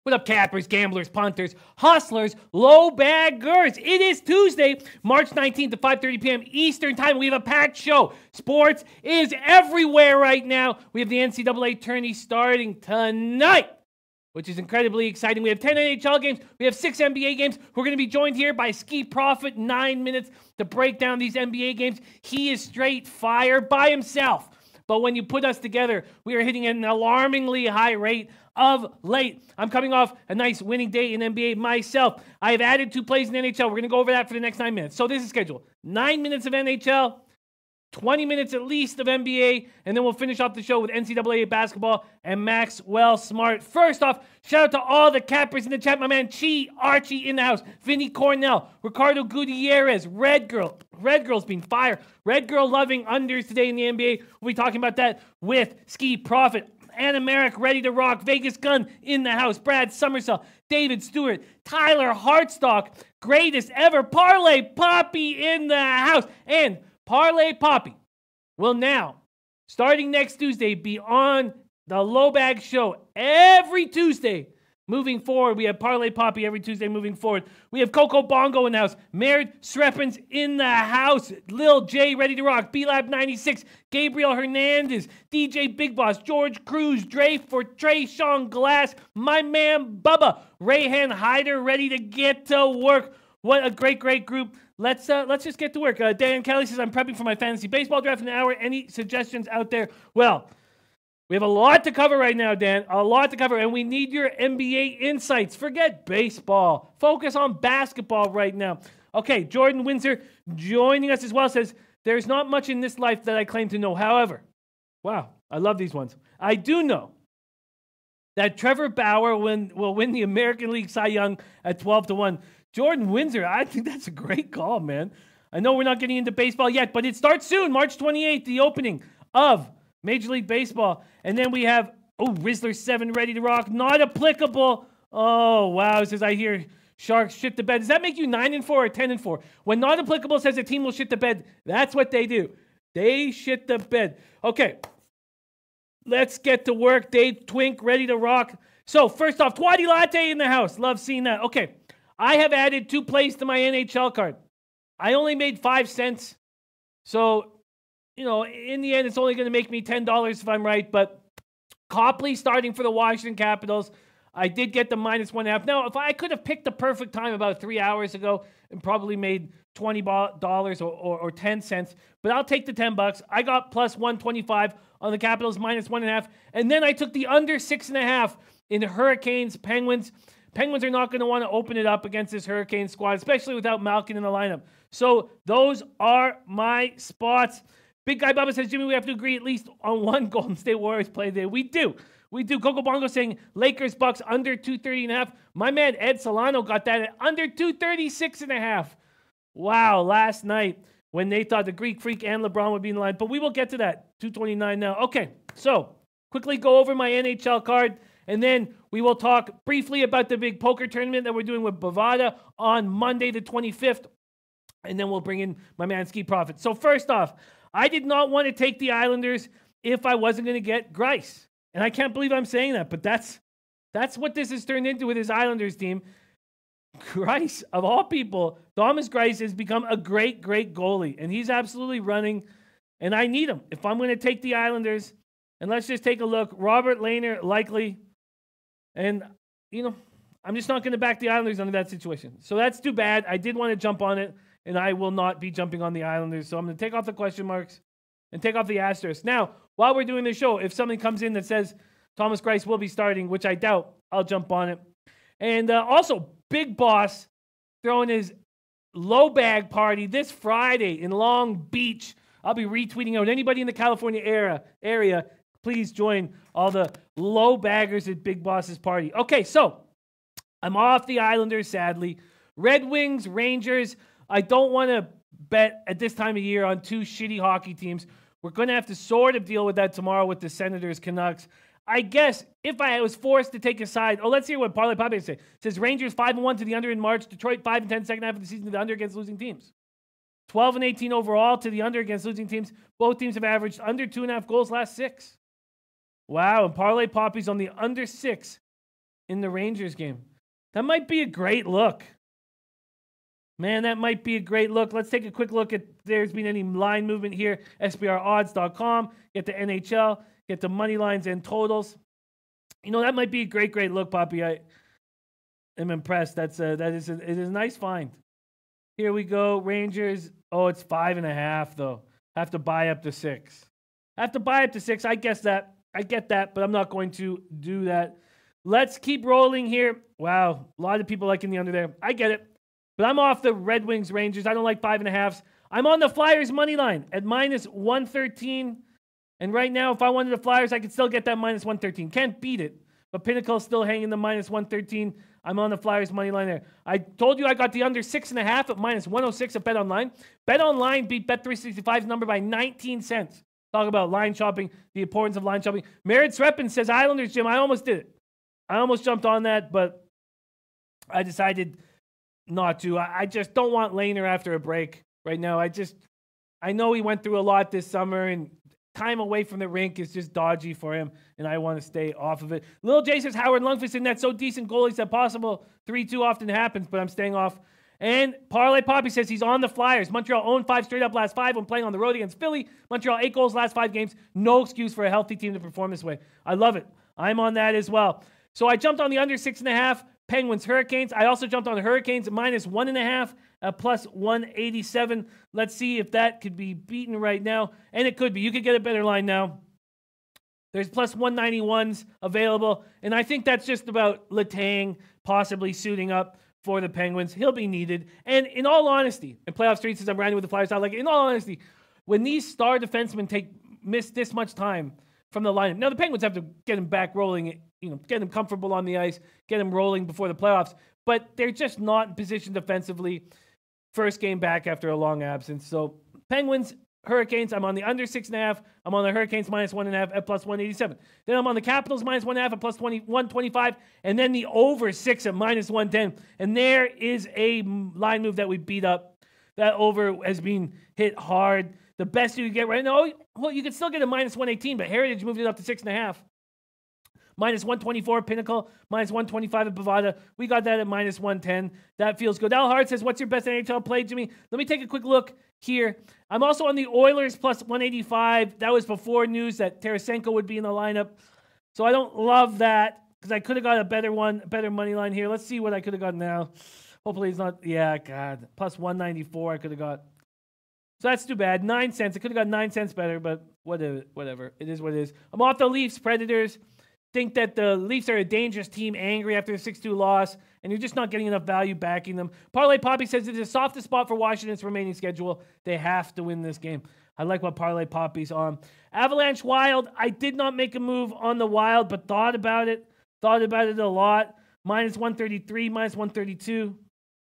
What up, cappers, gamblers, punters, hustlers, low baggers? It is Tuesday, March 19th at 5:30 p.m. Eastern Time. We have a packed show. Sports is everywhere right now. We have the NCAA tourney starting tonight, which is incredibly exciting. We have 10 NHL games. We have 6 NBA games. We're going to be joined here by Ski Prophet, 9 minutes to break down these NBA games. He is straight fire by himself. But when you put us together, we are hitting an alarmingly high rate of late. I'm coming off a nice winning day in NBA myself. I have added 2 plays in NHL. We're going to go over that for the next 9 minutes. So this is scheduled. 9 minutes of NHL, 20 minutes at least of NBA, and then we'll finish off the show with NCAA basketball and Maxwell Smart. First off, shout out to all the cappers in the chat. My man Chi, Archie in the house, Vinny Cornell, Ricardo Gutierrez, Red Girl. Red Girl's been fire. Red Girl loving unders today in the NBA. We'll be talking about that with Ski Prophet. Anna Merrick, ready to rock. Vegas Gun in the house. Brad Summersell, David Stewart, Tyler Hartstock, greatest ever. Parlay Papi in the house. And Parlay Papi will now, starting next Tuesday, be on the Low Bag Show every Tuesday. Moving forward, we have Parlay Papi every Tuesday moving forward. We have Coco Bongo in the house. Merit Sreppens in the house. Lil J ready to rock. B-Lab 96. Gabriel Hernandez. DJ Big Boss. George Cruz. Dre for Trey Sean Glass. My man Bubba. Rayhan Hyder ready to get to work. What a great group. Let's just get to work. Dan Kelly says, I'm prepping for my fantasy baseball draft in an hour. Any suggestions out there? Well, we have a lot to cover right now, Dan. A lot to cover, and we need your NBA insights. Forget baseball. Focus on basketball right now. Okay, Jordan Windsor joining us as well says, there's not much in this life that I claim to know. However, wow, I love these ones. I do know that Trevor Bauer will win the American League Cy Young at 12-1. Jordan Windsor, I think that's a great call, man. I know we're not getting into baseball yet, but it starts soon, March 28th, the opening of Major League Baseball. And then we have, Rizzler 7 ready to rock. Not applicable. Oh, wow. It says, I hear Sharks shit the bed. Does that make you 9-4 or 10-4? When not applicable says a team will shit the bed, that's what they do. They shit the bed. Okay. Let's get to work. Dave Twink ready to rock. So, first off, Twatty Latte in the house. Love seeing that. Okay. I have added 2 plays to my NHL card. I only made 5 cents. So, in the end, it's only going to make me $10 if I'm right. But Copley starting for the Washington Capitals. I did get the -1.5. Now, if I could have picked the perfect time about 3 hours ago and probably made $20 or 10 cents, but I'll take the $10. I got +125 on the Capitals -1.5. And then I took the under 6.5 in Hurricanes, Penguins. Penguins are not going to want to open it up against this Hurricane squad, especially without Malkin in the lineup. So those are my spots. Big Guy Bubba says, Jimmy, we have to agree at least on one Golden State Warriors play day. We do. Coco Bongo saying Lakers Bucks under 230.5. My man Ed Solano got that at under 236.5. Wow, last night when they thought the Greek Freak and LeBron would be in the line. But we will get to that. 229 now. Okay, so quickly go over my NHL card. And then we will talk briefly about the big poker tournament that we're doing with Bovada on Monday the 25th. And then we'll bring in my man Ski Prophet. So first off, I did not want to take the Islanders if I wasn't going to get Grice. And I can't believe I'm saying that, but that's what this has turned into with his Islanders team. Grice, of all people, Thomas Grice has become a great goalie. And he's absolutely running. And I need him if I'm going to take the Islanders. And let's just take a look. Robert Lehner, likely. And, I'm just not going to back the Islanders under that situation. So that's too bad. I did want to jump on it, and I will not be jumping on the Islanders. So I'm going to take off the question marks and take off the asterisks. Now, while we're doing this show, if something comes in that says Thomas Grice will be starting, which I doubt, I'll jump on it. And also, Big Boss throwing his low bag party this Friday in Long Beach. I'll be retweeting out anybody in the California area. Please join all the low baggers at Big Boss's party. Okay, so I'm off the Islanders, sadly. Red Wings, Rangers. I don't want to bet at this time of year on 2 shitty hockey teams. We're going to have to sort of deal with that tomorrow with the Senators, Canucks. I guess if I was forced to take a side, let's hear what Parlay Papi says. It says Rangers 5-1 to the under in March. Detroit 5-10 second half of the season to the under against losing teams. 12-18 overall to the under against losing teams. Both teams have averaged under 2.5 goals last 6. Wow, and Parlay Papi's on the under 6 in the Rangers game. That might be a great look. Man, that might be a great look. Let's take a quick look at if there's been any line movement here. SBRodds.com. Get the NHL. Get the money lines and totals. You know, that might be a great look, Papi. I am impressed. It is a nice find. Here we go. Rangers. Oh, it's 5.5, though. Have to buy up to 6. I guess that. I get that, but I'm not going to do that. Let's keep rolling here. Wow, a lot of people liking the under there. I get it. But I'm off the Red Wings Rangers. I don't like 5.5s. I'm on the Flyers money line at -113. And right now, if I wanted the Flyers, I could still get that -113. Can't beat it. But Pinnacle's still hanging the -113. I'm on the Flyers money line there. I told you I got the under 6.5 at -106 at BetOnline. BetOnline beat Bet365's number by 19 cents. Talk about line shopping, the importance of line shopping. Merritt Srepin says, Islanders, Jim, I almost did it. I almost jumped on that, but I decided not to. I just don't want Lehner after a break right now. I know he went through a lot this summer, and time away from the rink is just dodgy for him, and I want to stay off of it. Little J says, Howard Lundqvist in that so decent goalies that possible. 3-2 often happens, but I'm staying off. And Parlay Papi says he's on the Flyers. Montreal owned 5 straight up last 5 when playing on the road against Philly. Montreal 8 goals last 5 games. No excuse for a healthy team to perform this way. I love it. I'm on that as well. So I jumped on the under 6.5. Penguins, Hurricanes. I also jumped on the Hurricanes at -1.5 at +187. Let's see if that could be beaten right now. And it could be. You could get a better line now. There's +191s available. And I think that's just about Letang possibly suiting up for the Penguins. He'll be needed. And in all honesty, in playoff streets, as I'm riding with the Flyers, I like it. In all honesty, when these star defensemen miss this much time from the lineup, now the Penguins have to get him back rolling, get him comfortable on the ice, get him rolling before the playoffs, but they're just not in position defensively. First game back after a long absence. So Penguins, Hurricanes, I'm on the under 6.5. I'm on the Hurricanes -1.5 at +187. Then I'm on the Capitals -1.5 at +125. And then the over 6 at -110. And there is a line move that we beat up. That over has been hit hard. The best you can get right now, well, you can still get a -118, but Heritage moved it up to 6.5. -124 Pinnacle, -125 at Bovada. We got that at -110. That feels good. Al Hart says, what's your best NHL play, Jimmy? Let me take a quick look here. I'm also on the Oilers +185. That was before news that Tarasenko would be in the lineup. So I don't love that because I could have got a better money line here. Let's see what I could have got now. Hopefully it's not, yeah, God. +194 I could have got. So that's too bad. 9 cents. I could have got 9 cents better, but whatever. It is what it is. I'm off the Leafs, Predators. Think that the Leafs are a dangerous team, angry after a 6-2 loss, and you're just not getting enough value backing them. Parlay Papi says it's the softest spot for Washington's remaining schedule. They have to win this game. I like what Parlay Papi's on. Avalanche Wild. I did not make a move on the Wild, but thought about it. Thought about it a lot. -133, -132.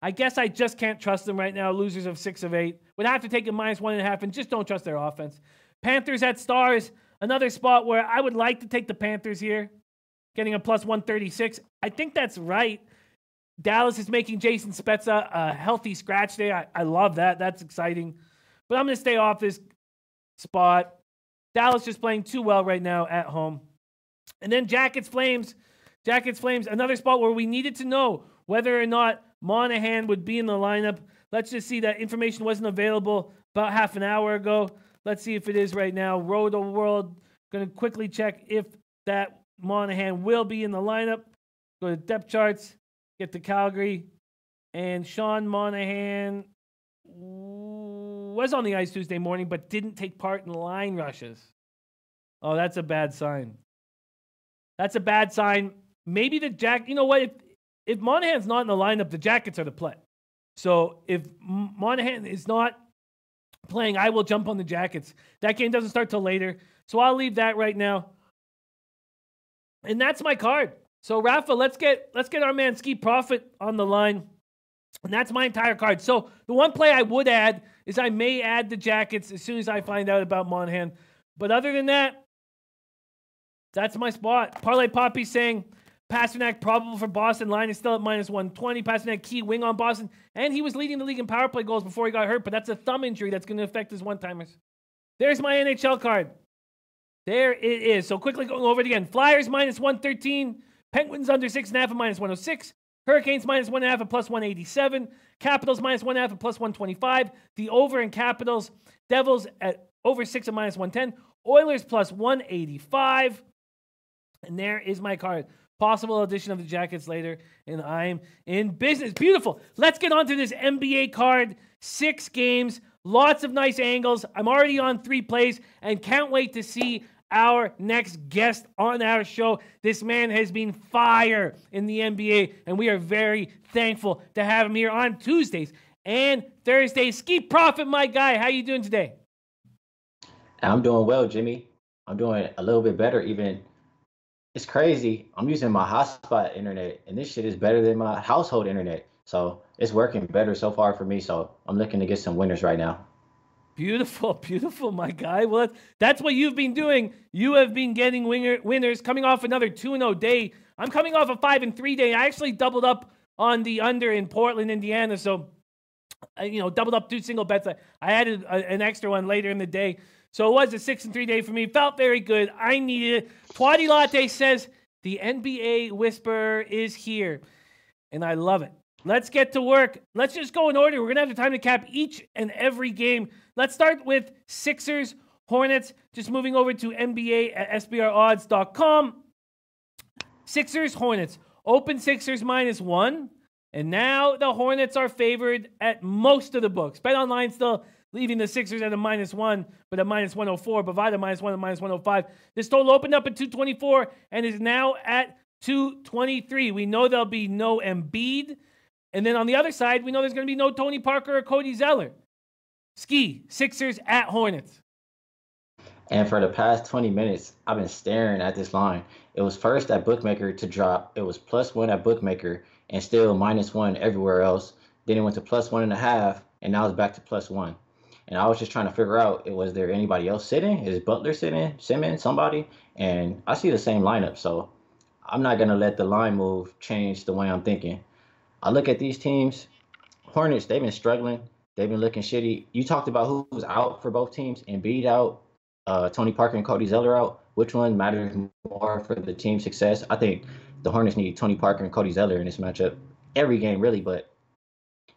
I guess I just can't trust them right now. Losers of 6 of 8. Would have to take a -1.5 and just don't trust their offense. Panthers at Stars. Another spot where I would like to take the Panthers here. Getting a +136. I think that's right. Dallas is making Jason Spezza a healthy scratch day. I love that. That's exciting. But I'm going to stay off this spot. Dallas just playing too well right now at home. And then Jackets Flames. Jackets Flames, another spot where we needed to know whether or not Monahan would be in the lineup. Let's just see that information wasn't available about half an hour ago. Let's see if it is right now. Roto World, going to quickly check if that Monahan will be in the lineup. Go to depth charts, get to Calgary, and Sean Monahan was on the ice Tuesday morning, but didn't take part in line rushes. Oh, that's a bad sign. That's a bad sign. Maybe you know what? If Monahan's not in the lineup, the Jackets are the play. So if Monahan is not playing, I will jump on the Jackets. That game doesn't start till later, so I'll leave that right now. And that's my card. So Rafa, let's get our man Ski Profit on the line. And that's my entire card. So the one play I would add is I may add the Jackets as soon as I find out about Monahan. But other than that, that's my spot. Parlay Papi saying Pasternak probable for Boston. Line is still at -120. Pasternak key wing on Boston. And he was leading the league in power play goals before he got hurt, but that's a thumb injury that's going to affect his one-timers. There's my NHL card. There it is. So quickly going over it again. Flyers -113. Penguins under 6.5 at -106. Hurricanes -1.5 at +187. Capitals -1.5 at +125. The over in Capitals. Devils at over 6 at -110. Oilers +185. And there is my card. Possible addition of the Jackets later, and I'm in business. Beautiful. Let's get on to this NBA card. 6 games, lots of nice angles. I'm already on 3 plays and can't wait to see our next guest on our show. This man has been fire in the NBA, and we are very thankful to have him here on Tuesdays and Thursdays. Ski Profit, my guy. How you doing today? I'm doing well, Jimmy. I'm doing a little bit better even. It's crazy. I'm using my hotspot internet, and this shit is better than my household internet. So it's working better so far for me. So I'm looking to get some winners right now. Beautiful, beautiful, my guy. Well, that's what you've been doing. You have been getting winners, coming off another 2-0 day. I'm coming off a 5-3 day. I actually doubled up on the under in Portland, Indiana. So, doubled up 2 single bets. I added an extra one later in the day. So it was a 6-3 day for me. Felt very good. I needed it. Twatty Latte says the NBA Whisperer is here. And I love it. Let's get to work. Let's just go in order. We're going to have the time to cap each and every game. Let's start with Sixers, Hornets. Just moving over to NBA at SBRodds.com. Sixers, Hornets. Open Sixers -1. And now the Hornets are favored at most of the books. BetOnline still leaving the Sixers at a -1, but at -104. Bovada -1 and -105. This total opened up at 224 and is now at 223. We know there'll be no Embiid. And then on the other side, we know there's going to be no Tony Parker or Cody Zeller. Ski, Sixers at Hornets. And for the past 20 minutes, I've been staring at this line. It was first at Bookmaker to drop. It was +1 at Bookmaker and still -1 everywhere else. Then it went to +1.5, and now it's back to +1. And I was just trying to figure out, was there anybody else sitting? Is Butler sitting? Simmons, somebody? And I see the same lineup, so I'm not going to let the line move change the way I'm thinking. I look at these teams. Hornets, they've been struggling. They've been looking shitty. You talked about who's out for both teams. Embiid out, Tony Parker and Cody Zeller out. Which one matters more for the team's success? I think the Hornets need Tony Parker and Cody Zeller in this matchup. Every game, really, but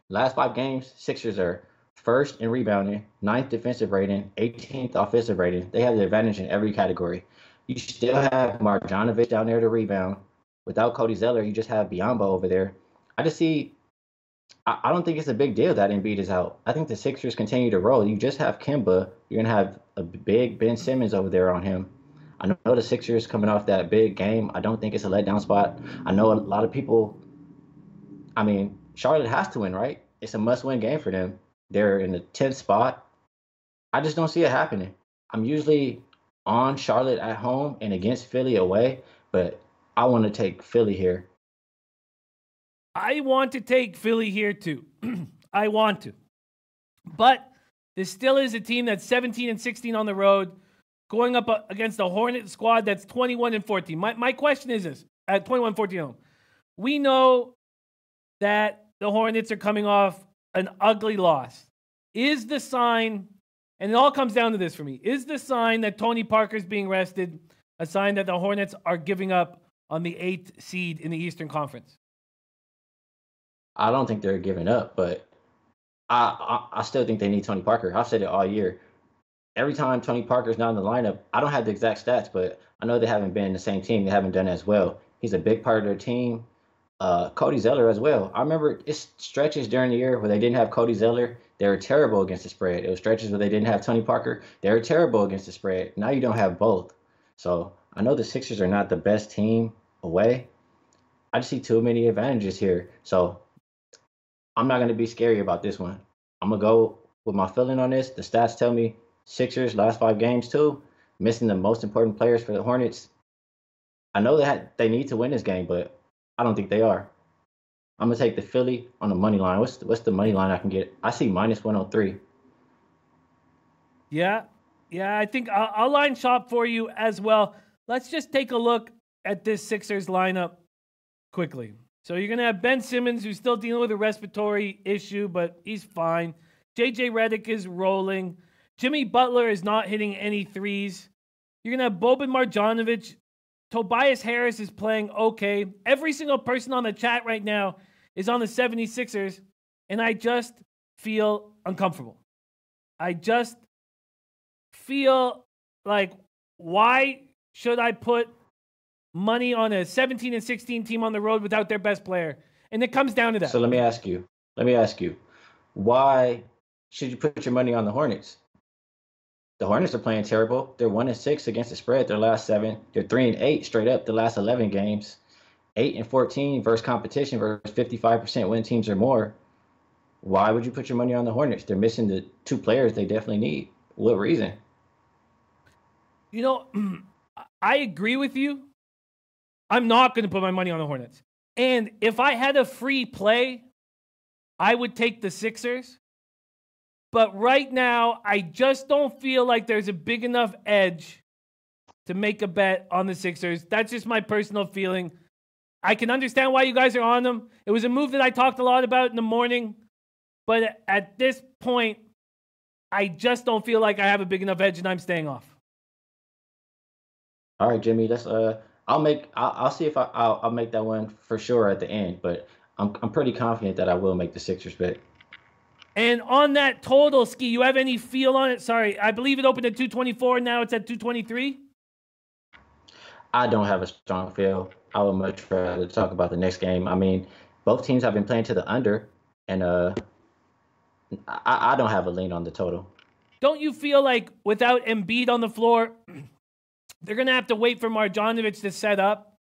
last 5 games, Sixers are first in rebounding, 9th defensive rating, 18th offensive rating. They have the advantage in every category. You still have Marjanovic down there to rebound. Without Cody Zeller, you just have Biyombo over there. I don't think it's a big deal that Embiid is out. I think the Sixers continue to roll. You just have Kemba. You're going to have a big Ben Simmons over there on him. I know the Sixers coming off that big game. I don't think it's a letdown spot. I know a lot of people, Charlotte has to win, right? It's a must-win game for them. They're in the 10th spot. I just don't see it happening. I'm usually on Charlotte at home and against Philly away, but I want to take Philly here. I want to take Philly here too. I want to. But this still is a team that's 17-16 on the road, going up against a Hornet squad that's 21-14. My question is this, at 21-14 home. We know that the Hornets are coming off an ugly loss. Is the sign, and it all comes down to this for me, is the sign that Tony Parker's being rested a sign that the Hornets are giving up on the 8th seed in the Eastern Conference? I don't think they're giving up, but I still think they need Tony Parker. I've said it all year. Every time Tony Parker's not in the lineup, I don't have the exact stats, but I know they haven't been the same team. They haven't done as well. He's a big part of their team. Cody Zeller as well. I remember it's stretches during the year where they didn't have Cody Zeller. They were terrible against the spread. It was stretches where they didn't have Tony Parker. They were terrible against the spread. Now you don't have both. So I know the Sixers are not the best team away. I just see too many advantages here. So I'm not going to be scary about this one. I'm going to go with my feeling on this. The stats tell me Sixers last 5 games too, missing the most important players for the Hornets. I know they need to win this game, but I don't think they are. I'm going to take the Philly on the money line. What's the money line I can get? I see -103. Yeah, I think I'll line shop for you as well. Let's just take a look at this Sixers lineup quickly. So you're going to have Ben Simmons, who's still dealing with a respiratory issue, but he's fine. JJ Redick is rolling. Jimmy Butler is not hitting any threes. You're going to have Boban Marjanovic Tobias Harris is playing okay. Every single person on the chat right now is on the 76ers, and I just feel uncomfortable. I just feel like, why should I put money on a 17 and 16 team on the road without their best player? And it comes down to that. So let me ask you, why should you put your money on the Hornets? The Hornets are playing terrible. They're 1-6 against the spread their last 7. They're 3-8 straight up the last 11 games. 8-14 versus competition versus 55% win teams or more. Why would you put your money on the Hornets? They're missing the 2 players they definitely need. What reason? You know, I agree with you. I'm not going to put my money on the Hornets. And if I had a free play, I would take the Sixers. But right now, I just don't feel like there's a big enough edge to make a bet on the Sixers. That's just my personal feeling. I can understand why you guys are on them. It was a move that I talked a lot about in the morning. But at this point, I just don't feel like I have a big enough edge, and I'm staying off. All right, Jimmy. I'll see if I'll make that one for sure at the end. But I'm pretty confident that I will make the Sixers bet. And on that total, Ski, you have any feel on it? Sorry, I believe it opened at 224. Now it's at 223. I don't have a strong feel. I would much rather talk about the next game. I mean, both teams have been playing to the under, and I don't have a lean on the total. Don't you feel like without Embiid on the floor, they're going to have to wait for Marjanovic to set up?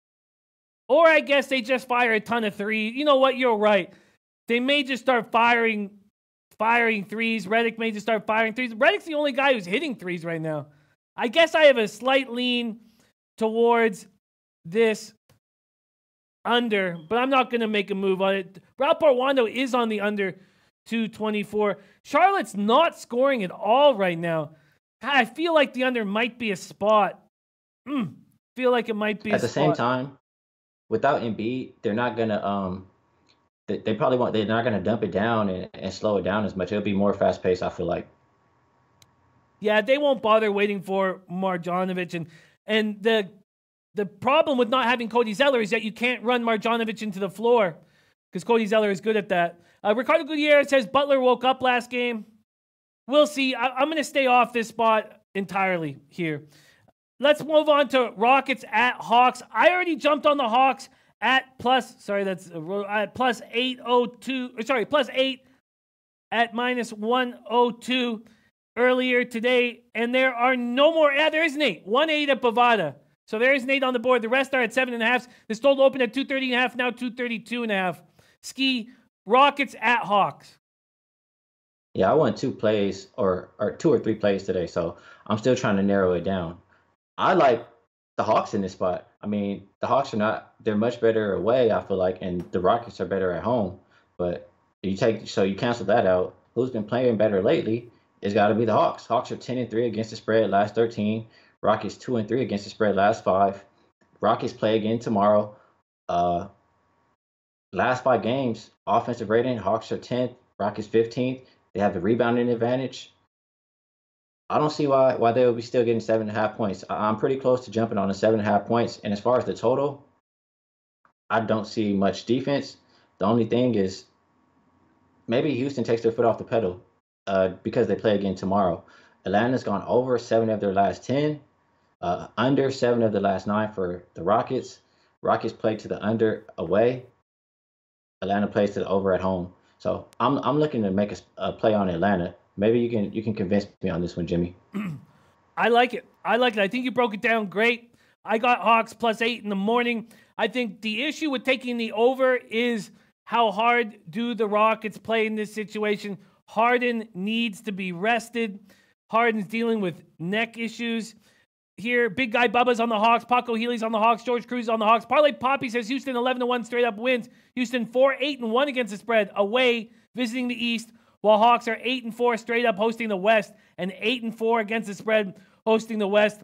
Or I guess they just fire a ton of threes. You know what? You're right. They may just start firing threes. Redick may just start firing threes. Redick's the only guy who's hitting threes right now. I guess I have a slight lean towards this under, but I'm not going to make a move on it. Ralph Arwando is on the under 224. Charlotte's not scoring at all right now. I feel like the under might be a spot. Feel like it might be at the same time. Without Embiid, they're not going to they probably won't. They're not going to dump it down and slow it down as much. It'll be more fast paced, I feel like. Yeah, they won't bother waiting for Marjanovic. And the problem with not having Cody Zeller is that you can't run Marjanovic into the floor because Cody Zeller is good at that. Ricardo Gutierrez says Butler woke up last game. We'll see. I'm going to stay off this spot entirely here. Let's move on to Rockets at Hawks. I already jumped on the Hawks at plus 802. Sorry, plus 8 at minus 102 earlier today. And there are no more. Yeah, there is an 8. 1-8 at Bovada. So there is an 8 on the board. The rest are at 7.5. This total opened at 230.5, now 232.5. Ski, Rockets at Hawks. Yeah, I won 2 plays or 2 or 3 plays today, so I'm still trying to narrow it down. I like the Hawks in this spot. I mean, the Hawks they're much better away, I feel like, and the Rockets are better at home. But you cancel that out. Who's been playing better lately? It's got to be the Hawks. Hawks are 10-3 against the spread last 13. Rockets 2-3 against the spread last 5. Rockets play again tomorrow. Last 5 games, offensive rating, Hawks are 10th, Rockets 15th. They have the rebounding advantage. I don't see why they will be still getting 7.5 points. I'm pretty close to jumping on the 7.5 points. And as far as the total, I don't see much defense. The only thing is maybe Houston takes their foot off the pedal because they play again tomorrow. Atlanta's gone over 7 of their last 10, under 7 of the last 9 for the Rockets. Rockets play to the under away. Atlanta plays to the over at home. So I'm looking to make a play on Atlanta. Maybe you can convince me on this one, Jimmy. I like it. I think you broke it down great. I got Hawks plus 8 in the morning. I think the issue with taking the over is how hard do the Rockets play in this situation. Harden needs to be rested. Harden's dealing with neck issues. Here, big guy Bubba's on the Hawks. Paco Healy's on the Hawks. George Cruz on the Hawks. Parlay Papi says Houston 11-1 straight up wins. Houston 4-8-1 against the spread away, visiting the East, while Hawks are 8-4 straight up hosting the West and 8-4 against the spread hosting the West.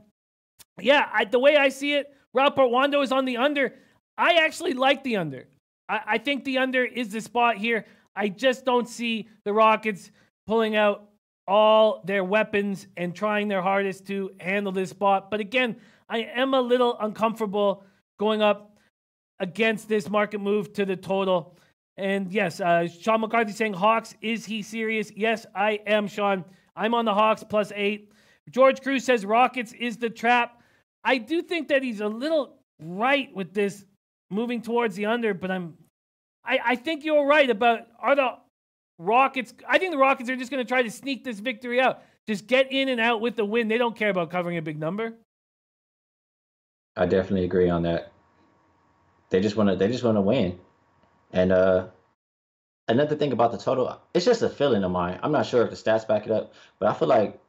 Yeah, the way I see it, Ralph Arwando is on the under. I actually like the under. I think the under is the spot here. I just don't see the Rockets pulling out all their weapons and trying their hardest to handle this spot. But again, I am a little uncomfortable going up against this market move to the total. And yes, Sean McCarthy saying Hawks, is he serious? Yes, I am, Sean. I'm on the Hawks +8. George Cruz says Rockets is the trap. I do think that he's a little right with this moving towards the under, but I think you're right about are the Rockets. I think the Rockets are just going to try to sneak this victory out. Just get in and out with the win. They don't care about covering a big number. I definitely agree on that. They just want to win. And another thing about the total, it's just a feeling of mine. I'm not sure if the stats back it up, but I feel like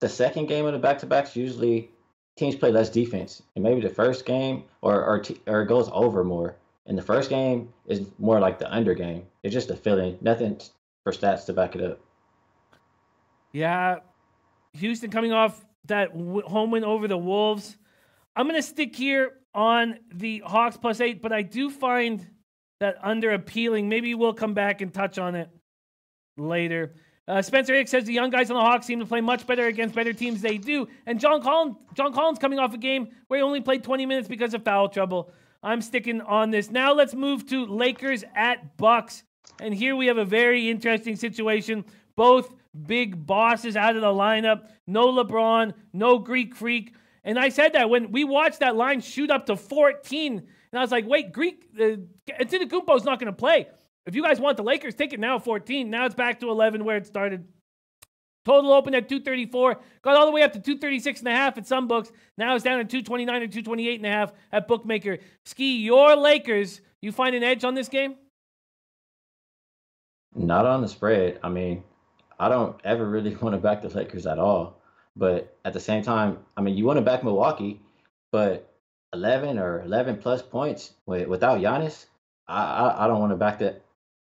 the second game of the back-to-backs usually teams play less defense, and maybe the first game or it goes over more. And the first game is more like the under game. It's just a feeling, nothing for stats to back it up. Yeah, Houston coming off that home win over the Wolves. I'm going to stick here on the Hawks +8, but I do find that under appealing. Maybe we'll come back and touch on it later. Spencer Hicks says the young guys on the Hawks seem to play much better against better teams they do. And John Collins coming off a game where he only played 20 minutes because of foul trouble. I'm sticking on this. Now let's move to Lakers at Bucks. And here we have a very interesting situation. Both big bosses out of the lineup. No LeBron, no Greek Freak. And I said that when we watched that line shoot up to 14, and I was like, wait, Antetokounmpo's not going to play. If you guys want the Lakers, take it now 14. Now it's back to 11 where it started. Total opened at 234. Got all the way up to 236.5 at some books. Now it's down to 229 or 228.5 at Bookmaker. Ski, your Lakers, you find an edge on this game? Not on the spread. I mean, I don't ever really want to back the Lakers at all. But at the same time, I mean, you want to back Milwaukee, but 11 or 11 plus points without Giannis, I don't want to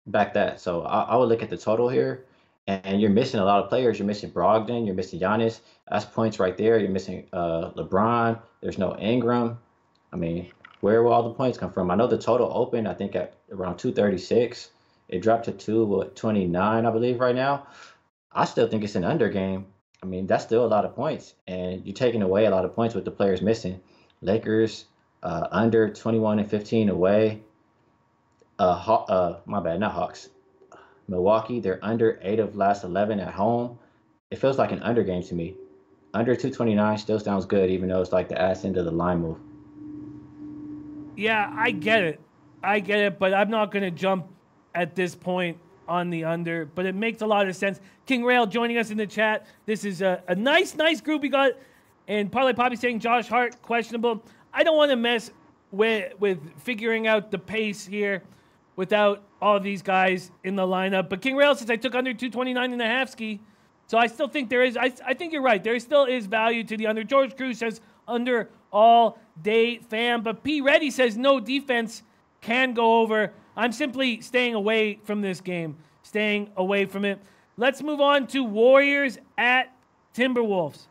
back that. So I would look at the total here, and you're missing a lot of players. You're missing Brogdon. You're missing Giannis. That's points right there. You're missing LeBron. There's no Ingram. I mean, where will all the points come from? I know the total opened, I think, at around 236. It dropped to 229, I believe, right now. I still think it's an under game. I mean, that's still a lot of points, and you're taking away a lot of points with the players missing. Lakers under 21 and 15 away. My bad, not Hawks. Milwaukee, they're under 8 of last 11 at home. It feels like an under game to me. Under 229 still sounds good, even though it's like the ass end of the line move. Yeah, I get it, but I'm not going to jump at this point on the under, but it makes a lot of sense. King Rail joining us in the chat. This is a nice group we got. And Parlay Papi saying Josh Hart, questionable. I don't want to mess with figuring out the pace here without all of these guys in the lineup. But King Rail says I took under 229.5 ski. So I still think there is, I think you're right. There still is value to the under. George Cruz says under all day fam. But P. Reddy says no defense can go over. I'm simply staying away from this game. Staying away from it. Let's move on to Warriors at Timberwolves.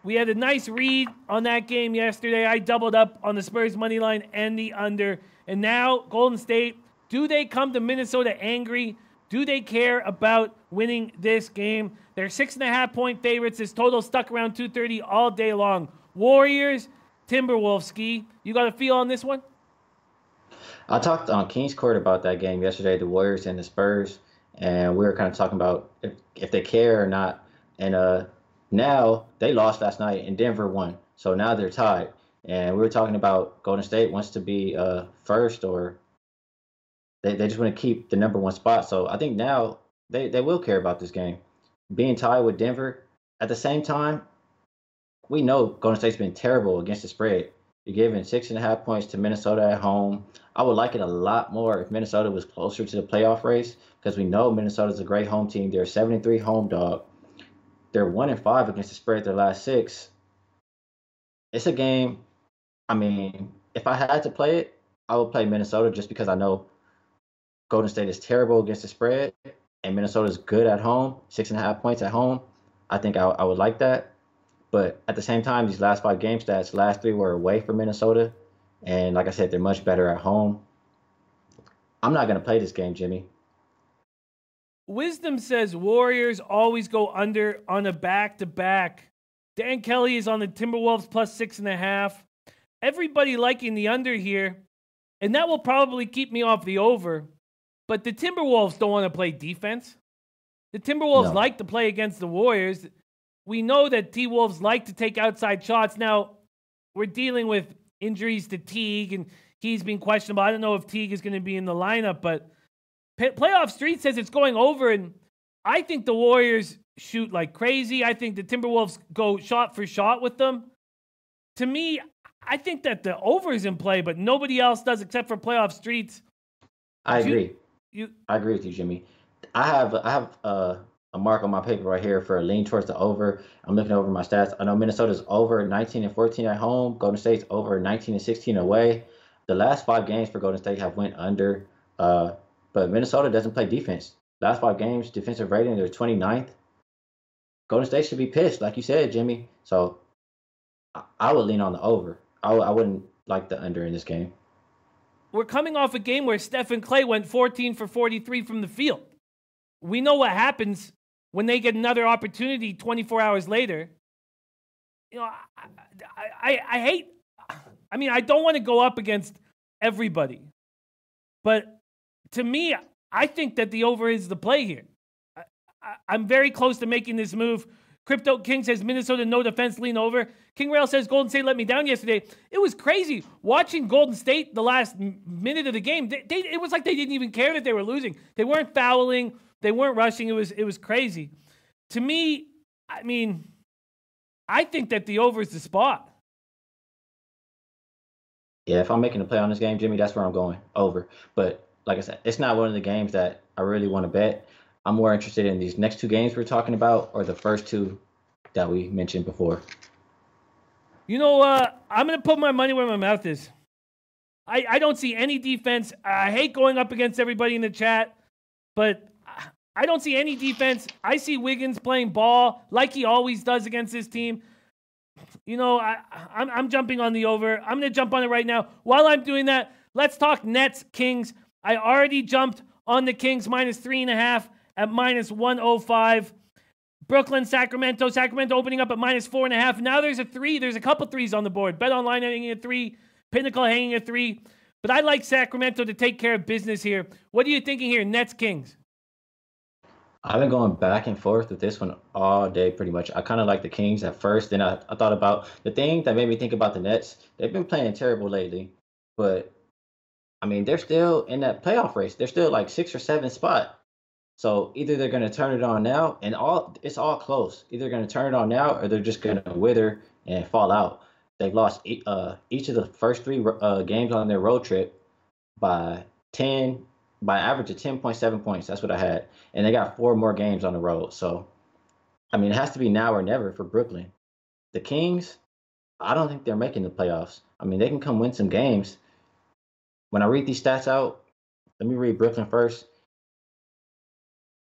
We had a nice read on that game yesterday. I doubled up on the Spurs money line and the under. And now Golden State, do they come to Minnesota angry? Do they care about winning this game? They're 6.5-point favorites. This total stuck around 230 all day long. Warriors, Timberwolves, Ski. You got a feel on this one? I talked on King's Court about that game yesterday, the Warriors and the Spurs, and we were kind of talking about if they care or not. And now they lost last night and Denver won. So now they're tied. And we were talking about Golden State wants to be first, or they just want to keep the number one spot. So I think now they will care about this game. Being tied with Denver, at the same time, we know Golden State's been terrible against the spread. You're giving 6.5 points to Minnesota at home. I would like it a lot more if Minnesota was closer to the playoff race, because we know Minnesota's a great home team. They're a 73 home dog. They're 1-5 against the spread their last 6. It's a game. I mean, if I had to play it, I would play Minnesota just because I know Golden State is terrible against the spread and Minnesota's good at home, 6.5 points at home. I think I would like that. But at the same time, these last 5 game stats, last 3 were away from Minnesota. And like I said, they're much better at home. I'm not going to play this game, Jimmy. Wisdom says Warriors always go under on a back-to-back. Dan Kelly is on the Timberwolves plus 6.5. Everybody liking the under here, and that will probably keep me off the over. But the Timberwolves don't want to play defense. The Timberwolves like to play against the Warriors. We know that T-Wolves like to take outside shots. Now, we're dealing with injuries to Teague, and he's been questionable. I don't know if Teague is going to be in the lineup, but Playoff Street says it's going over, and I think the Warriors shoot like crazy. I think the Timberwolves go shot for shot with them. To me, I think that the over is in play, but nobody else does except for Playoff Streets. I agree. I agree with you, Jimmy. I have a mark on my paper right here for a lean towards the over. I'm looking over my stats. I know Minnesota's over 19-14 at home. Golden State's over 19-16 away. The last 5 games for Golden State have went under. But Minnesota doesn't play defense. Last 5 games, defensive rating, they're 29th. Golden State should be pissed, like you said, Jimmy. So I would lean on the over. I wouldn't like the under in this game. We're coming off a game where Steph and Clay went 14 for 43 from the field. We know what happens when they get another opportunity 24 hours later. You know, I don't want to go up against everybody. But to me, I think that the over is the play here. I'm very close to making this move. Crypto King says Minnesota no defense, lean over. King Rail says Golden State let me down yesterday. It was crazy watching Golden State the last minute of the game. It was like they didn't even care that they were losing. They weren't fouling. They weren't rushing. It was crazy. To me, I think that the over is the spot. Yeah, if I'm making a play on this game, Jimmy, that's where I'm going, over. But like I said, it's not one of the games that I really want to bet. I'm more interested in these next 2 games we're talking about or the first 2 that we mentioned before. You know, I'm going to put my money where my mouth is. I don't see any defense. I hate going up against everybody in the chat, but I don't see any defense. I see Wiggins playing ball like he always does against this team. You know, I'm jumping on the over. I'm going to jump on it right now. While I'm doing that, let's talk Nets, Kings. I already jumped on the Kings minus 3.5 at minus 105. Brooklyn, Sacramento. Sacramento opening up at minus 4.5. Now there's a 3. There's a couple 3s on the board. Bet Online hanging at 3. Pinnacle hanging at 3. But I like Sacramento to take care of business here. What are you thinking here, Nets, Kings? I've been going back and forth with this one all day pretty much. I kind of like the Kings at first. Then I thought about the thing that made me think about the Nets. They've been playing terrible lately. But, they're still in that playoff race. They're still like 6 or 7 spot. So either they're going to turn it on now, and it's all close. Either they're going to turn it on now or they're just going to wither and fall out. They've lost each of the first 3 games on their road trip by average of 10.7 points. That's what I had. And they got 4 more games on the road. So, it has to be now or never for Brooklyn. The Kings, I don't think they're making the playoffs. They can come win some games. When I read these stats out, let me read Brooklyn first.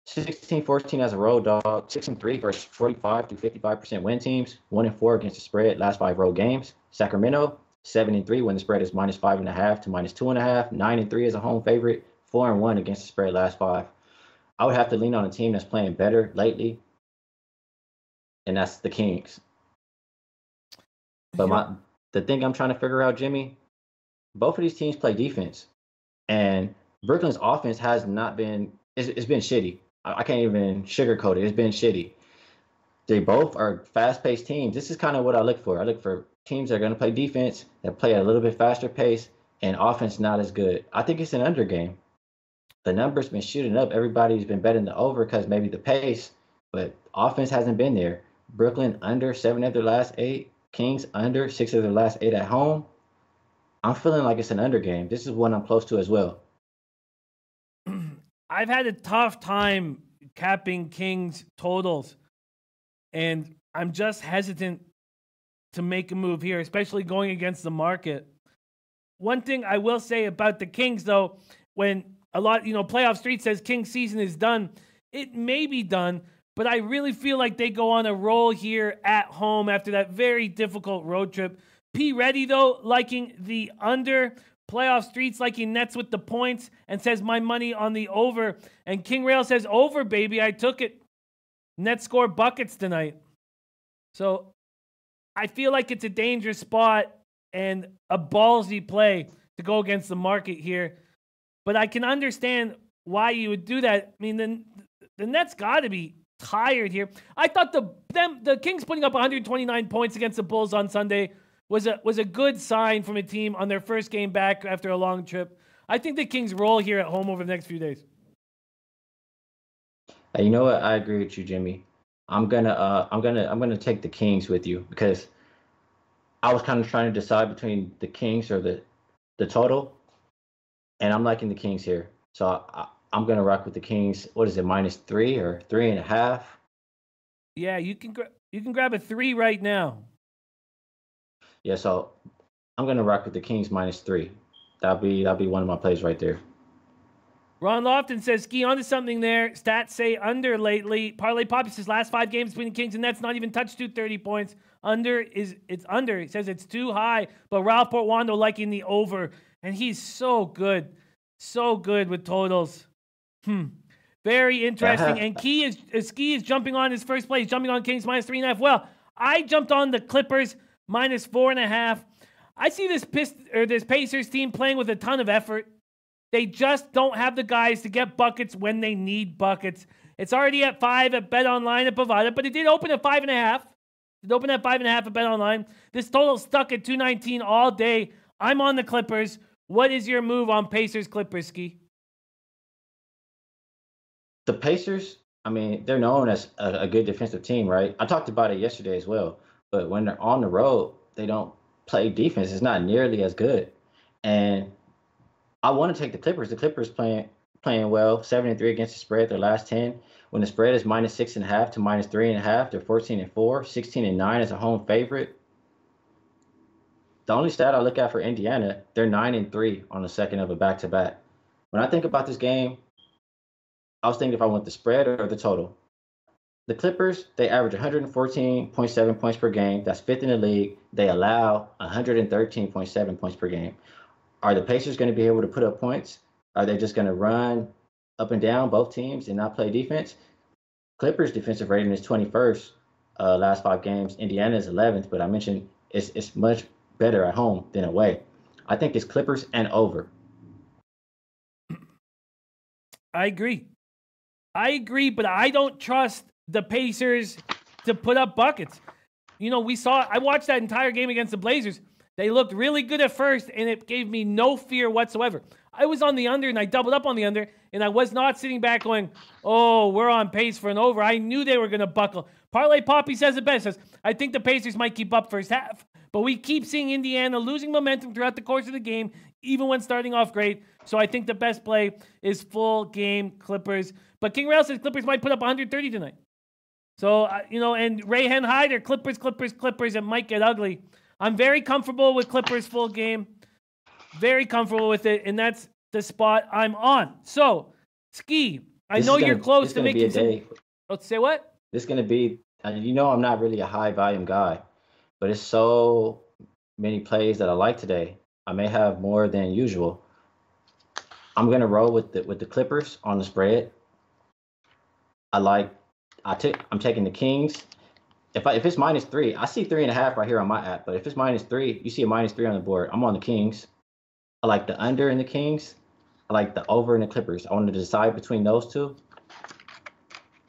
16-14 as a road dog, 6-3 versus 45 to 55% win teams, 1-4 against the spread last 5 road games. Sacramento, 7-3 when the spread is minus 5.5 to minus 2.5, 9-3 as a home favorite, 4-1 against the spread last 5. I would have to lean on a team that's playing better lately, and that's the Kings. But the thing I'm trying to figure out, Jimmy, both of these teams play defense, and Brooklyn's offense has not been. It's been shitty. I can't even sugarcoat it. It's been shitty. They both are fast-paced teams. This is kind of what I look for. I look for teams that are going to play defense, that play at a little bit faster pace, and offense not as good. I think it's an under game. The numbers been shooting up. Everybody's been betting the over because maybe the pace, but offense hasn't been there. Brooklyn under 7 of their last 8. Kings under 6 of their last 8 at home. I'm feeling like it's an under game. This is one I'm close to as well. I've had a tough time capping Kings totals, and I'm just hesitant to make a move here, especially going against the market. One thing I will say about the Kings, though, when Playoff Street says Kings season is done, it may be done, but I really feel like they go on a roll here at home after that very difficult road trip. P. Reddy, though, liking the under. Playoff Streets liking Nets with the points and says my money on the over. And King Rail says over, baby. I took it. Nets score buckets tonight. So I feel like it's a dangerous spot and a ballsy play to go against the market here. But I can understand why you would do that. I mean, then the Nets got to be tired here. I thought the Kings putting up 129 points against the Bulls on Sunday was a good sign from a team on their first game back after a long trip. I think the Kings roll here at home over the next few days. Hey, you know what? I agree with you, Jimmy. I'm gonna take the Kings with you because I was kind of trying to decide between the Kings or the total, and I'm liking the Kings here. So I'm gonna rock with the Kings. What is it, -3 or 3.5? Yeah, you can grab a 3 right now. Yeah, so I'm gonna rock with the Kings -3. That'll be one of my plays right there. Ron Lofton says, ski onto something there. Stats say under lately. Parlay Papi says last 5 games between the Kings and Nets, not even touched 230 points. It's under. He says it's too high, but Ralph Portwando liking the over. And he's so good. So good with totals. Very interesting. And Ski is jumping on his first play. He's jumping on Kings -3.5. Well, I jumped on the Clippers -4.5. I see this Pacers team playing with a ton of effort. They just don't have the guys to get buckets when they need buckets. It's already at 5 at BetOnline at Bovada, but it did open at 5.5. It opened at 5.5 at BetOnline. This total stuck at 219 all day. I'm on the Clippers. What is your move on Pacers-Clippers, Ski? The Pacers, I mean, they're known as a good defensive team, right? I talked about it yesterday as well. But when they're on the road, they don't play defense. It's not nearly as good. And I want to take the Clippers. The Clippers playing well, 7-3 against the spread their last 10. When the spread is -6.5 to -3.5, they're 14-4, 16-9 as a home favorite. The only stat I look at for Indiana, they're 9-3 on the second of a back-to-back. When I think about this game, I was thinking if I want the spread or the total. The Clippers, they average 114.7 points per game. That's 5th in the league. They allow 113.7 points per game. Are the Pacers going to be able to put up points? Are they just going to run up and down both teams and not play defense? Clippers' defensive rating is 21st last 5 games. Indiana is 11th, but I mentioned it's much better at home than away. I think it's Clippers and over. I agree, but I don't trust the Pacers to put up buckets. You know, I watched that entire game against the Blazers. They looked really good at first, and it gave me no fear whatsoever. I was on the under, and I doubled up on the under, and I was not sitting back going, oh, we're on pace for an over. I knew they were going to buckle. Parlay Papi says it best. Says, I think the Pacers might keep up first half, but we keep seeing Indiana losing momentum throughout the course of the game, even when starting off great. So I think the best play is full game Clippers. But King Rail says Clippers might put up 130 tonight. So, and Rayhan Hyder, Clippers, it might get ugly. I'm very comfortable with Clippers full game. Very comfortable with it, and that's the spot I'm on. So, Ski, I know you're close to making some... Oh, say what? This is going to be... I'm not really a high-volume guy, but it's so many plays that I like today. I may have more than usual. I'm going to roll with the Clippers on the spread. I'm taking the Kings. If it's -3, I see 3.5 right here on my app. But if it's -3, you see a -3 on the board. I'm on the Kings. I like the under in the Kings. I like the over in the Clippers. I want to decide between those two.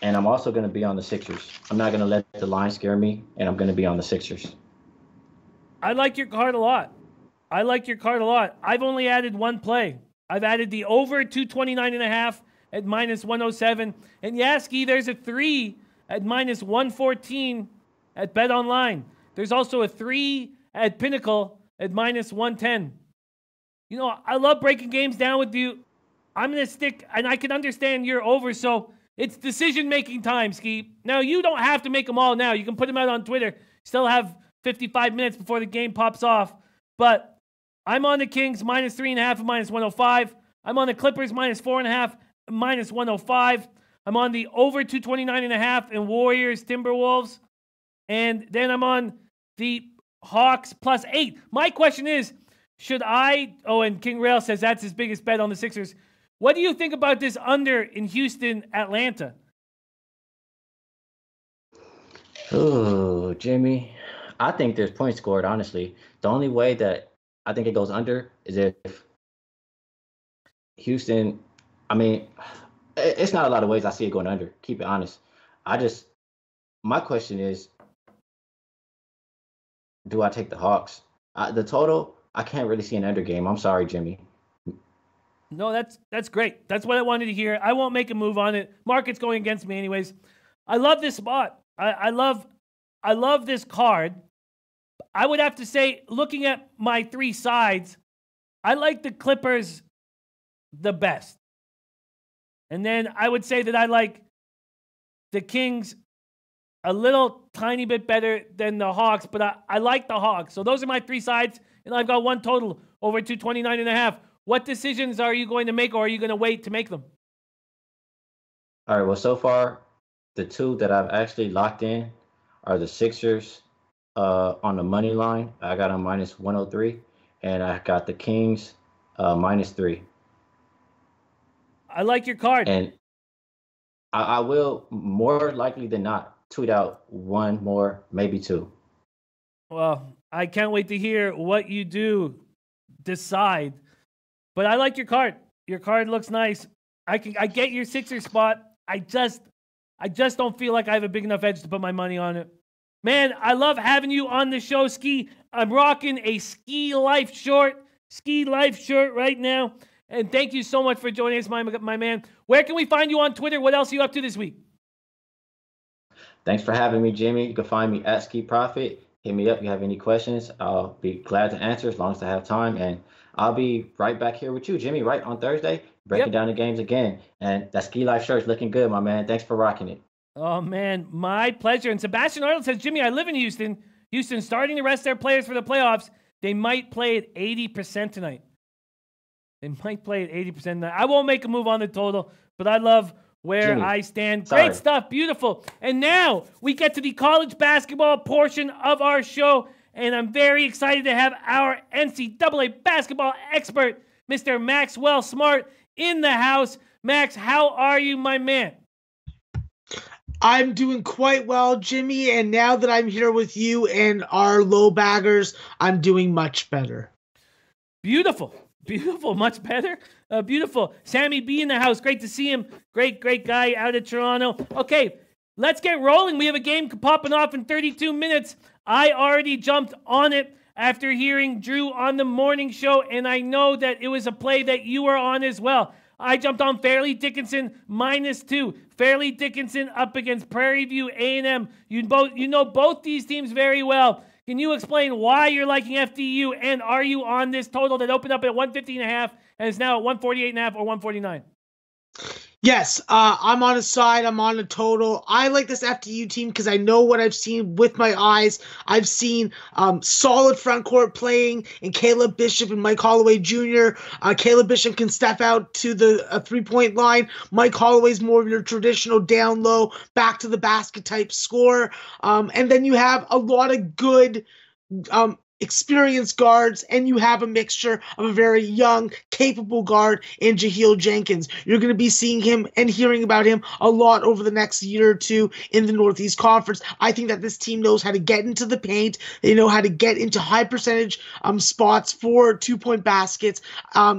And I'm also going to be on the Sixers. I'm not going to let the line scare me, and I'm going to be on the Sixers. I like your card a lot. I've only added one play. I've added the over 229.5 at -107. And Yaski, there's a 3 at -114 at BetOnline. There's also a 3 at Pinnacle at -110. You know, I love breaking games down with you. I'm going to stick, and I can understand you're over, so it's decision-making time, Ski. Now, you don't have to make them all now. You can put them out on Twitter. Still have 55 minutes before the game pops off. But I'm on the Kings -3.5 at -105. I'm on the Clippers -4.5 at -105. I'm on the over 229.5 in Warriors, Timberwolves. And then I'm on the Hawks +8. My question is, should I... Oh, and King Rail says that's his biggest bet on the Sixers. What do you think about this under in Houston, Atlanta? Oh, Jimmy. I think there's points scored, honestly. The only way that I think it goes under is if Houston, I mean, it's not a lot of ways I see it going under. Keep it honest. My question is, do I take the Hawks? The total, I can't really see an under game. I'm sorry, Jimmy. No, that's great. That's what I wanted to hear. I won't make a move on it. Market's going against me anyways. I love this spot. I love this card. I would have to say, looking at my three sides, I like the Clippers the best. And then I would say that I like the Kings a little tiny bit better than the Hawks, but I like the Hawks. So those are my three sides, and I've got one total over 229.5. What decisions are you going to make, or are you going to wait to make them? All right, well, so far, the two that I've actually locked in are the Sixers on the money line. I got them minus 103, and I got the Kings minus 3. I like your card. And I will, more likely than not, tweet out one more, maybe two. Well, I can't wait to hear what you do decide. But I like your card. Your card looks nice. I get your Sixer spot. I just don't feel like I have a big enough edge to put my money on it. Man, I love having you on the show, Ski. I'm rocking a Ski Life shirt right now. And thank you so much for joining us, my man. Where can we find you on Twitter? What else are you up to this week? Thanks for having me, Jimmy. You can find me at Ski Profit. Hit me up if you have any questions. I'll be glad to answer as long as I have time. And I'll be right back here with you, Jimmy, right on Thursday, breaking down the games again. And that Ski Life shirt's looking good, my man. Thanks for rocking it. Oh, man, my pleasure. And Sebastian Arnold says, Jimmy, I live in Houston. Houston starting to rest their players for the playoffs. They might play at 80% tonight. They might play at 80% tonight. I won't make a move on the total, but I love where Jimmy, I stand. sorry. Great stuff. Beautiful. And now we get to the college basketball portion of our show. And I'm very excited to have our NCAA basketball expert, Mr. Maxwell Smart, in the house. Max, how are you, my man? I'm doing quite well, Jimmy. And now that I'm here with you and our low baggers, I'm doing much better. Beautiful. Beautiful. Much better. Beautiful. Sammy B in the house. Great to see him. Great guy out of Toronto. Okay, let's get rolling. We have a game popping off in 32 minutes. I already jumped on it after hearing Drew on the morning show, and I know that it was a play that you were on as well. I jumped on Fairleigh Dickinson -2. Fairleigh Dickinson up against Prairie View A&M. You know both these teams very well. Can you explain why you're liking FDU, and are you on this total that opened up at 150.5 and is now at 148.5 or 149? Yes, I'm on a side. I'm on a total. I like this FDU team because I know what I've seen with my eyes. I've seen solid front court playing in Caleb Bishop and Mike Holloway Jr. Caleb Bishop can step out to the three-point line. Mike Holloway's more of your traditional down low, back to the basket type scorer. And then you have a lot of good experienced guards, and you have a mixture of a very young, capable guard in Jahlil Jenkins. You're going to be seeing him and hearing about him a lot over the next year or two in the Northeast Conference. I think that this team knows how to get into the paint. They know how to get into high percentage spots for two-point baskets.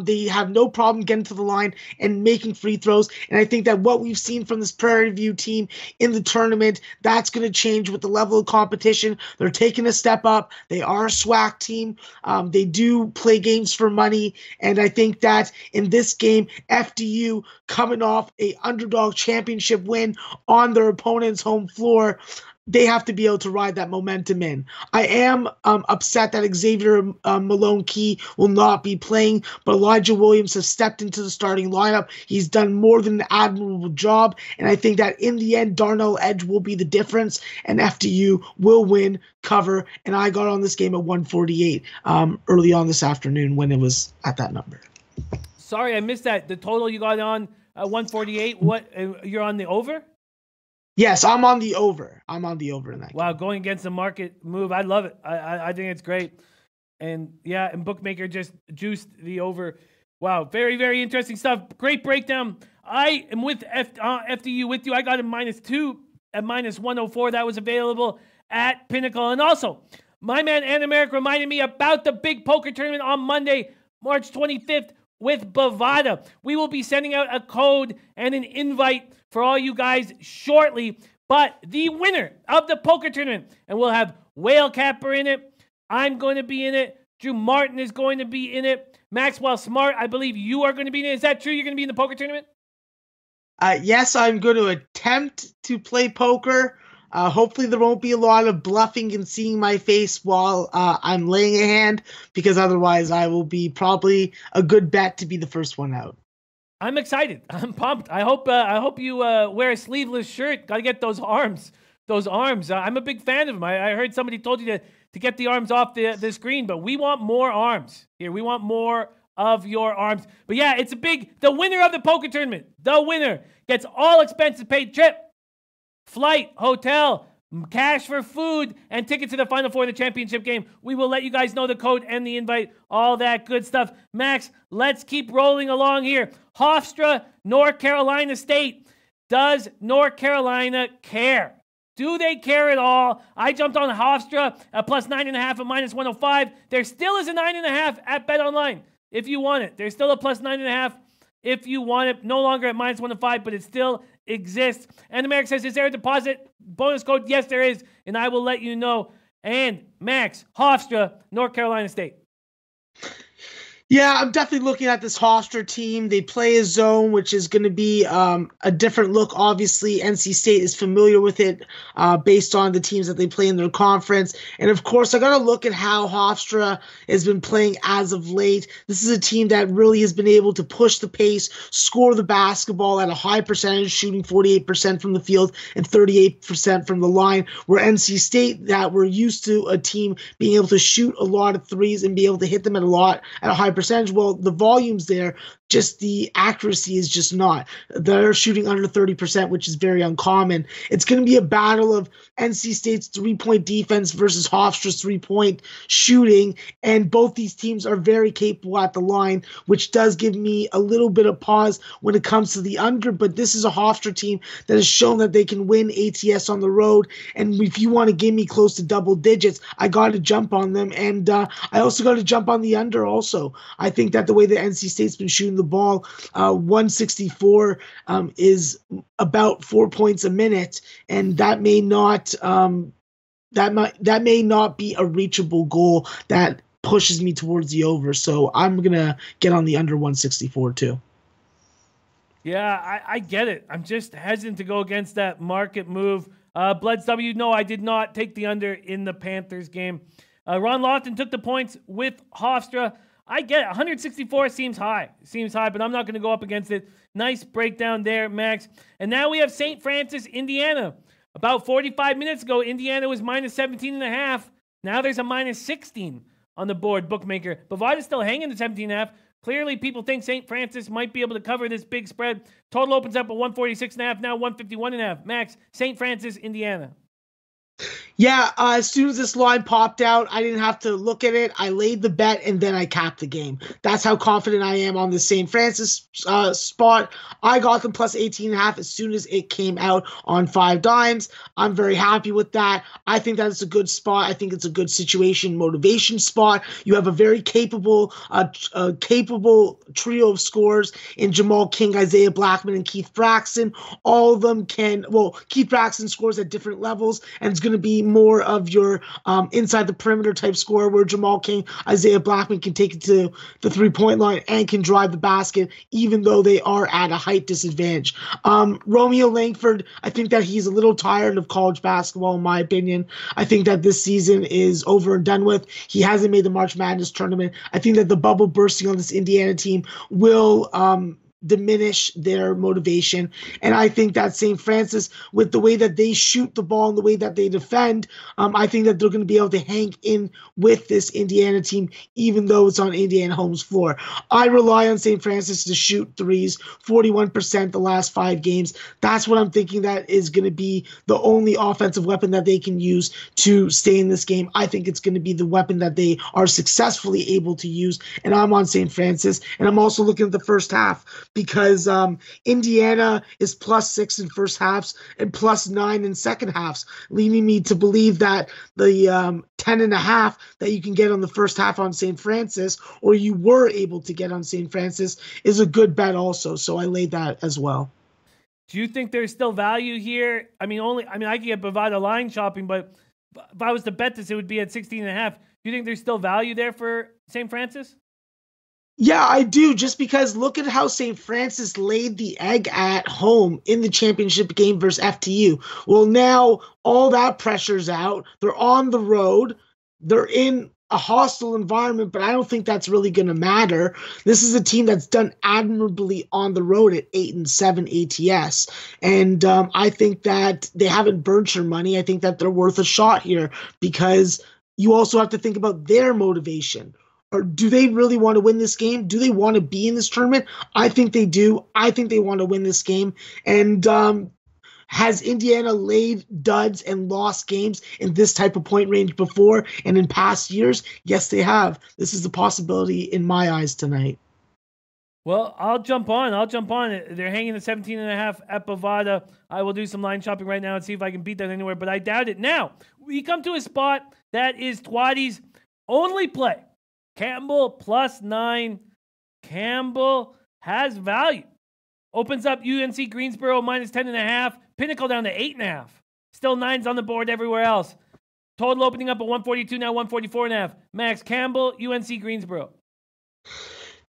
They have no problem getting to the line and making free throws. And I think that what we've seen from this Prairie View team in the tournament, that's going to change with the level of competition. They're taking a step up. They are a SWAC team. They do play games for money, and I think that in this game, FDU coming off a underdog championship win on their opponent's home floor, they have to be able to ride that momentum in. I am upset that Xavier Malone-Key will not be playing, but Elijah Williams has stepped into the starting lineup. He's done more than an admirable job, and I think that in the end, Darnell Edge will be the difference, and FDU will win, cover, and I got on this game at 148 early on this afternoon when it was at that number. Sorry, I missed that. The total you got on 148, what, you're on the over? Yes, I'm on the over. I'm on the over in that. Wow, going against the market move. I love it. I think it's great. And yeah, and Bookmaker just juiced the over. Wow, very, very interesting stuff. Great breakdown. I am with FDU with you. I got a -2 at -104. That was available at Pinnacle. And also, My man Anna Merrick reminded me about the big poker tournament on Monday, March 25th with Bovada. We will be sending out a code and an invite for all you guys shortly. But the winner of the poker tournament, and we'll have Whale Capper in it. I'm going to be in it. Drew Martin is going to be in it. Maxwell Smart, I believe you are going to be in it. Is that true? You're going to be in the poker tournament? Yes, I'm going to attempt to play poker. Hopefully there won't be a lot of bluffing and seeing my face while I'm laying a hand, because otherwise I will be probably a good bet to be the first one out. I'm excited. I'm pumped. I hope you wear a sleeveless shirt. Got to get those arms. I'm a big fan of them. I heard somebody told you to get the arms off the screen, but we want more arms here. We want more of your arms. But yeah, it's the winner of the poker tournament, the winner gets all expenses paid, trip, flight, hotel, cash for food, and tickets to the Final Four of the championship game. We will let you guys know the code and the invite, all that good stuff. Max, let's keep rolling along here. Hofstra, North Carolina State. Does North Carolina care? Do they care at all? I jumped on Hofstra at plus 9.5 at minus 105. There still is a 9.5 at BetOnline if you want it. There's still a plus 9.5 if you want it. No longer at minus 105, but it still exists. And America says, is there a deposit bonus code? Yes, there is, and I will let you know. And Max, Hofstra, North Carolina State. Yeah, I'm definitely looking at this Hofstra team. They play a zone, which is going to be a different look. Obviously, NC State is familiar with it based on the teams that they play in their conference. And of course, I got to look at how Hofstra has been playing as of late. This is a team that really has been able to push the pace, score the basketball at a high percentage, shooting 48% from the field and 38% from the line, where NC State, that we're used to a team being able to shoot a lot of threes and be able to hit them at a high percentage. Well, the volume's there, just the accuracy is just not. They're shooting under 30%, which is very uncommon. It's going to be a battle of NC State's three-point defense versus Hofstra's three-point shooting, and both these teams are very capable at the line, which does give me a little bit of pause when it comes to the under, but this is a Hofstra team that has shown that they can win ATS on the road, and if you want to give me close to double digits, I got to jump on them, and I also got to jump on the under also. I think that the way that NC State's been shooting the ball, 164 is about 4 points a minute, and that may not that may not be a reachable goal that pushes me towards the over. So I'm gonna get on the under 164 too. Yeah, I get it. I'm just hesitant to go against that market move. Bloods W, no, I did not take the under in the Panthers game. Ron Lofton took the points with Hofstra. I get it. 164 seems high, but I'm not going to go up against it. Nice breakdown there, Max. And now we have St. Francis, Indiana. About 45 minutes ago, Indiana was minus 17.5. Now there's a minus 16 on the board, bookmaker. Bovada's still hanging the 17.5. Clearly, people think St. Francis might be able to cover this big spread. Total opens up at 146.5, now 151.5. Max, St. Francis, Indiana. Yeah, as soon as this line popped out, I didn't have to look at it. I laid the bet, and then I capped the game. That's how confident I am on the St. Francis spot. I got them plus 18.5 as soon as it came out on 5 dimes. I'm very happy with that. I think that it's a good spot. I think it's a good situation motivation spot. You have a very capable trio of scorers in Jamal King, Isaiah Blackman, and Keith Braxton. All of them Keith Braxton scores at different levels, and it's going to be more of your inside the perimeter type scorer, where Jamal King, Isaiah Blackman can take it to the 3-point line and can drive the basket, even though they are at a height disadvantage. Romeo Langford, I think that he's a little tired of college basketball, in my opinion. I think that this season is over and done with. He hasn't made the March Madness tournament. I think that the bubble bursting on this Indiana team will diminish their motivation. And I think that St. Francis, with the way that they shoot the ball and the way that they defend, I think that they're going to be able to hang in with this Indiana team, even though it's on Indiana home's floor. I rely on St. Francis to shoot threes, 41% the last 5 games. That's what I'm thinking that is going to be the only offensive weapon that they can use to stay in this game. I think it's going to be the weapon that they are successfully able to use, and I'm on St. Francis. And I'm also looking at the first half. because Indiana is +6 in first halves and +9 in second halves, leading me to believe that the 10.5 that you can get on the first half on St. Francis, or you were able to get on St. Francis, is a good bet also. So I laid that as well. Do you think there's still value here? I can get Bovada line shopping, but if I was to bet this, it would be at 16.5. Do you think there's still value there for St. Francis? Yeah, I do, just because look at how St. Francis laid the egg at home in the championship game versus FTU. Well, now all that pressure's out. They're on the road. They're in a hostile environment, but I don't think that's really going to matter. This is a team that's done admirably on the road at 8-7 ATS. And I think that they haven't burnt your money. I think that they're worth a shot here, because you also have to think about their motivation. Or do they really want to win this game? Do they want to be in this tournament? I think they do. I think they want to win this game. And has Indiana laid duds and lost games in this type of point range before and in past years? Yes, they have. This is a possibility in my eyes tonight. Well, I'll jump on. They're hanging the 17.5 at Bovada. I will do some line shopping right now and see if I can beat that anywhere, but I doubt it. Now, we come to a spot that is Twatty's only play. Campbell +9. Campbell has value. Opens up UNC Greensboro -10.5. Pinnacle down to 8.5. Still 9s on the board everywhere else. Total opening up at 142, now 144.5. Max, Campbell, UNC Greensboro.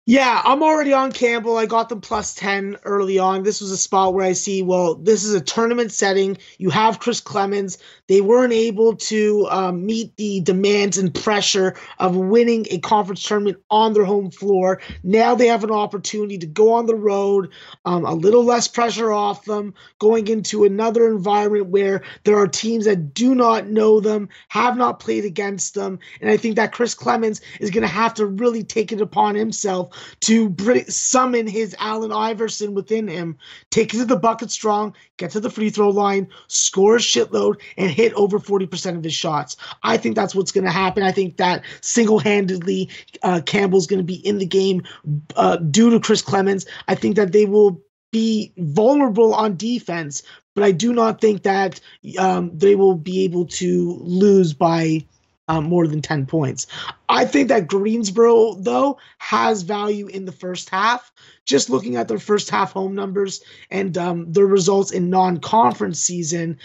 Yeah, I'm already on Campbell. I got them +10 early on. This was a spot where I see, well, this is a tournament setting. You have Chris Clemons. They weren't able to meet the demands and pressure of winning a conference tournament on their home floor. Now they have an opportunity to go on the road, a little less pressure off them, going into another environment where there are teams that do not know them, have not played against them. And I think that Chris Clemons is going to have to really take it upon himself to summon his Allen Iverson within him, take it to the bucket strong, get to the free throw line, score a shitload, and hit over 40% of his shots. I think that's what's going to happen. I think that single-handedly Campbell's going to be in the game due to Chris Clemons. I think that they will be vulnerable on defense, but I do not think that they will be able to lose by more than 10 points. I think that Greensboro, though, has value in the first half. Just looking at their first half home numbers and their results in non-conference season,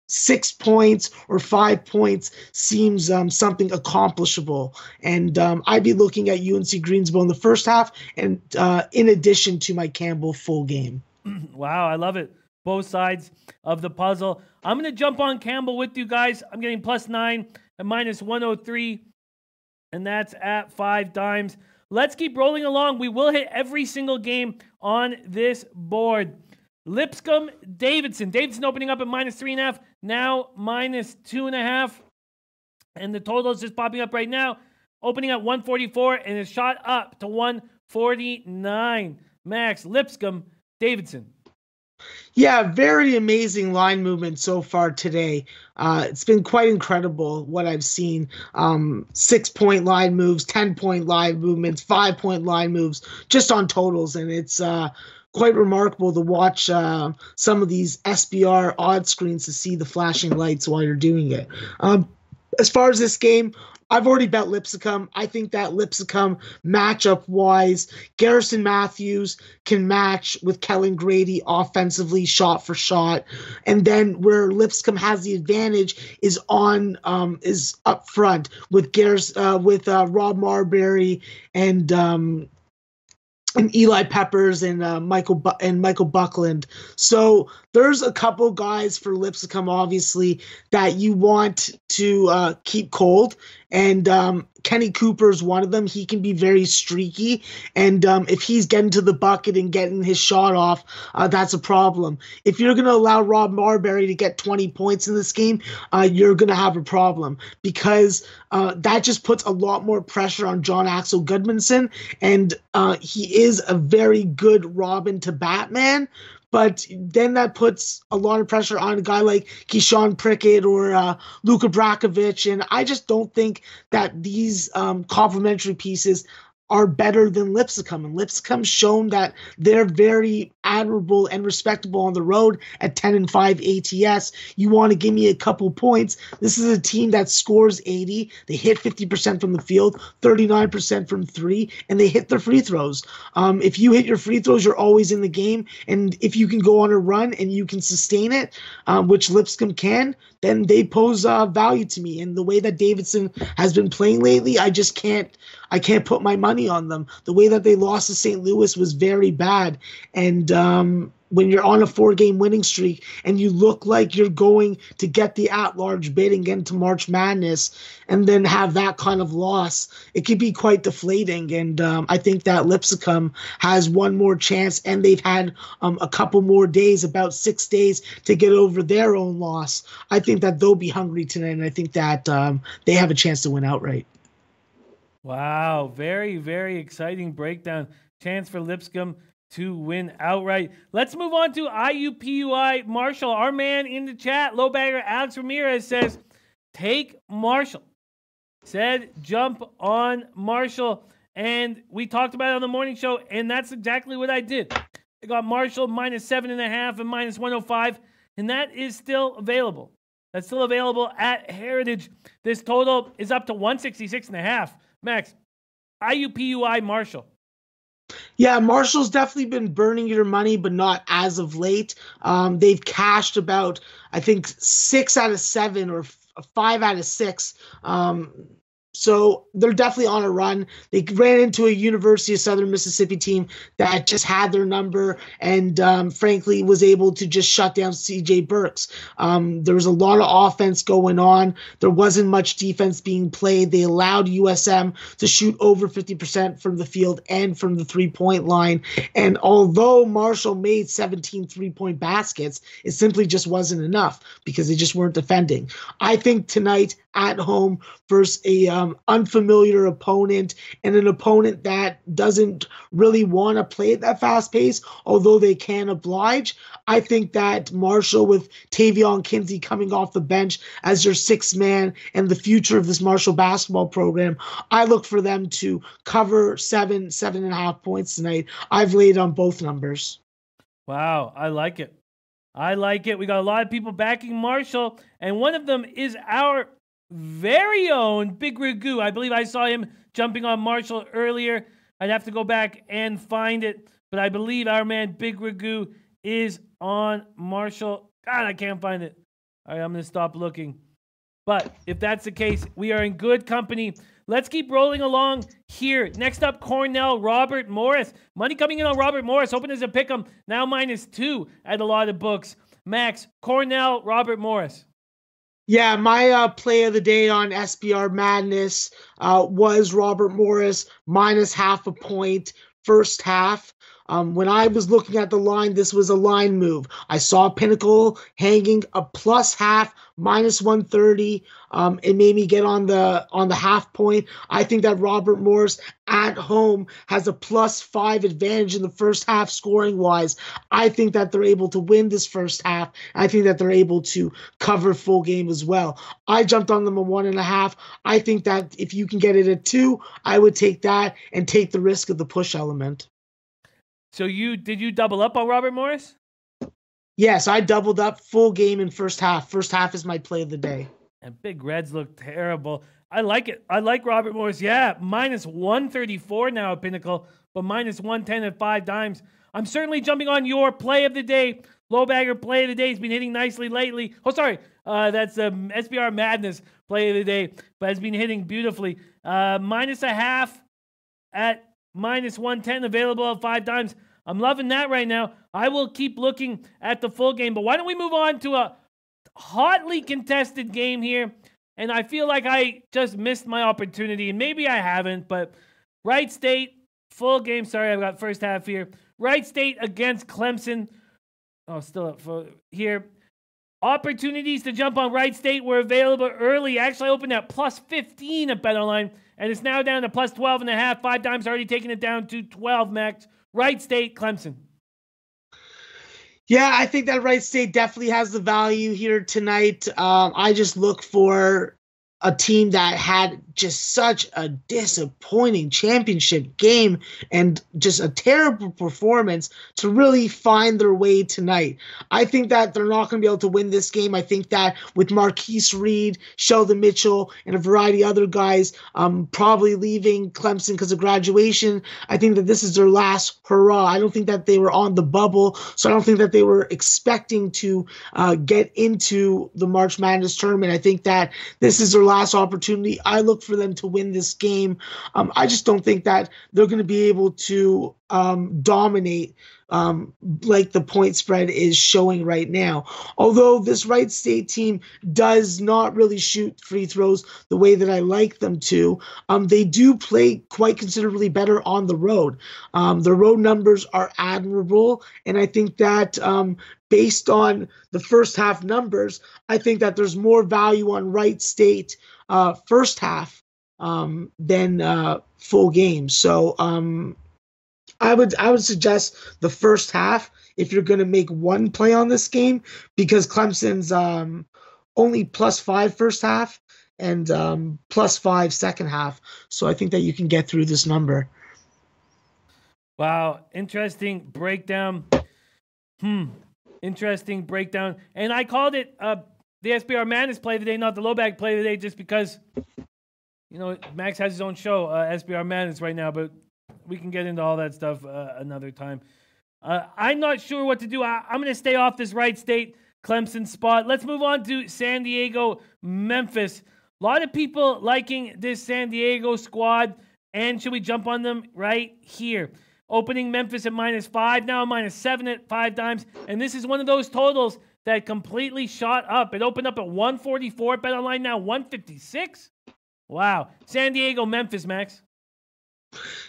6 points or 5 points seems something accomplishable. And I'd be looking at UNC Greensboro in the first half, and in addition to my Campbell full game. Wow, I love it. Both sides of the puzzle. I'm going to jump on Campbell with you guys. I'm getting +9 at -103, and that's at 5 dimes. Let's keep rolling along. We will hit every single game on this board. Lipscomb, Davidson. Davidson opening up at -3.5, now -2.5. And the total is just popping up right now. Opening at 144 and is shot up to 149. Max, Lipscomb, Davidson. Yeah, very amazing line movement so far today. It's been quite incredible what I've seen. 6-point line moves, 10-point line movements, 5-point line moves, just on totals. And it's quite remarkable to watch some of these SBR odd screens to see the flashing lights while you're doing it. As far as this game, I've already bet Lipscomb. I think that Lipscomb matchup-wise, Garrison Matthews can match with Kellen Grady offensively, shot for shot, and then where Lipscomb has the advantage is up front with Rob Marbury and Eli Peppers and Michael Buckland. So there's a couple guys for Lipscomb, obviously, that you want to keep cold. And Kenny Cooper is one of them. He can be very streaky. And if he's getting to the bucket and getting his shot off, that's a problem. If you're going to allow Rob Marbury to get 20 points in this game, you're going to have a problem, because that just puts a lot more pressure on John Axel Goodmanson. And he is a very good Robin to Batman. But then that puts a lot of pressure on a guy like Keyshawn Prickett or Luka Brakovic. And I just don't think that these complementary pieces are better than Lipscomb. And Lipscomb's shown that they're very admirable and respectable on the road at 10-5 ATS. You want to give me a couple points. This is a team that scores 80. They hit 50% from the field, 39% from three, and they hit their free throws. If you hit your free throws, you're always in the game. And if you can go on a run and you can sustain it, which Lipscomb can, then they pose value to me. And the way that Davidson has been playing lately, I can't put my money on them. The way that they lost to St. Louis was very bad. And when you're on a 4-game winning streak and you look like you're going to get the at-large bid and get into March Madness and then have that kind of loss, it can be quite deflating. And I think that Lipscomb has one more chance, and they've had a couple more days, about 6 days, to get over their own loss. I think that they'll be hungry tonight, and I think that they have a chance to win outright. Wow, very, very exciting breakdown. Chance for Lipscomb to win outright. Let's move on to IUPUI Marshall. Our man in the chat, low bagger Alex Ramirez, says, take Marshall. Said jump on Marshall. And we talked about it on the morning show, and that's exactly what I did. I got Marshall -7.5 and -105, and that is still available. That's still available at Heritage. This total is up to 166.5. Max, IUPUI Marshall. Yeah, Marshall's definitely been burning your money, but not as of late. They've cashed about, I think, 6 out of 7 or 5 out of 6. So they're definitely on a run. They ran into a University of Southern Mississippi team that just had their number and, frankly, was able to just shut down C.J. Burks. There was a lot of offense going on. There wasn't much defense being played. They allowed USM to shoot over 50% from the field and from the three-point line. And although Marshall made 17 three-point baskets, it simply just wasn't enough because they just weren't defending. I think tonight at home versus a unfamiliar opponent and an opponent that doesn't really want to play at that fast pace, although they can oblige. I think that Marshall, with Tavion Kinsey coming off the bench as their 6th man and the future of this Marshall basketball program, I look for them to cover 7.5 points tonight. I've laid on both numbers. Wow, I like it. I like it. We got a lot of people backing Marshall, and one of them is our very own Big Ragu. I believe I saw him jumping on Marshall earlier. I'd have to go back and find it, but I believe our man Big Ragu is on Marshall. God, I can't find it. All right, I'm going to stop looking. But if that's the case, we are in good company. Let's keep rolling along here. Next up, Cornell, Robert Morris. Money coming in on Robert Morris. Open as a pick 'em. Now -2 at a lot of books. Max, Cornell, Robert Morris. Yeah, my play of the day on SBR Madness was Robert Morris -0.5 point first half. When I was looking at the line, this was a line move. I saw Pinnacle hanging a +0.5, -130. It made me get on the half point. I think that Robert Morris at home has a +5 advantage in the first half scoring wise. I think that they're able to win this first half. I think that they're able to cover full game as well. I jumped on them at 1.5. I think that if you can get it at 2, I would take that and take the risk of the push element. So did you double up on Robert Morris? Yes, I doubled up full game in first half. First half is my play of the day. And Big Reds look terrible. I like it. I like Robert Morris. Yeah, -134 now at Pinnacle, but -110 at 5 dimes. I'm certainly jumping on your play of the day. Lowbagger play of the day has been hitting nicely lately. Oh, sorry. That's SBR Madness play of the day, but has been hitting beautifully. -0.5 at -110 available at 5 dimes. I'm loving that right now. I will keep looking at the full game, but why don't we move on to a hotly contested game here? And I feel like I just missed my opportunity, and maybe I haven't, but Wright State, full game. Sorry, I've got first half here. Wright State against Clemson. Oh, still up for here. Opportunities to jump on Wright State were available early. Actually, I opened at +15 at BetOnline, and it's now down to +12.5. 5 dimes already taking it down to 12, Max. Wright State, Clemson. Yeah, I think that Wright State definitely has the value here tonight. I just look for a team that had just such a disappointing championship game and just a terrible performance to really find their way tonight. I think that they're not going to be able to win this game. I think that with Marquise Reed, Sheldon Mitchell, and a variety of other guys probably leaving Clemson because of graduation, I think that this is their last hurrah. I don't think that they were on the bubble, so I don't think that they were expecting to get into the March Madness tournament. I think that this is their last opportunity. I look for them to win this game. I just don't think that they're going to be able to dominate like the point spread is showing right now. Although this Wright State team does not really shoot free throws the way that I like them to, they do play quite considerably better on the road. The road numbers are admirable, and I think that based on the first half numbers, I think that there's more value on Wright State first half than full game. So I would suggest the first half if you're going to make one play on this game, because Clemson's only +5 first half and +5 second half. So I think that you can get through this number. Wow, interesting breakdown. Interesting breakdown. And I called it the SBR Madness play today, not the low bag play today, just because, you know, Max has his own show, SBR Madness right now, but we can get into all that stuff another time. I'm not sure what to do. I'm going to stay off this Wright State Clemson spot. Let's move on to San Diego, Memphis. A lot of people liking this San Diego squad, and should we jump on them right here? Opening Memphis at -5, now -7 at 5 times. And this is one of those totals that completely shot up. It opened up at 144 at BetOnline, now 156. Wow. San Diego, Memphis, Max.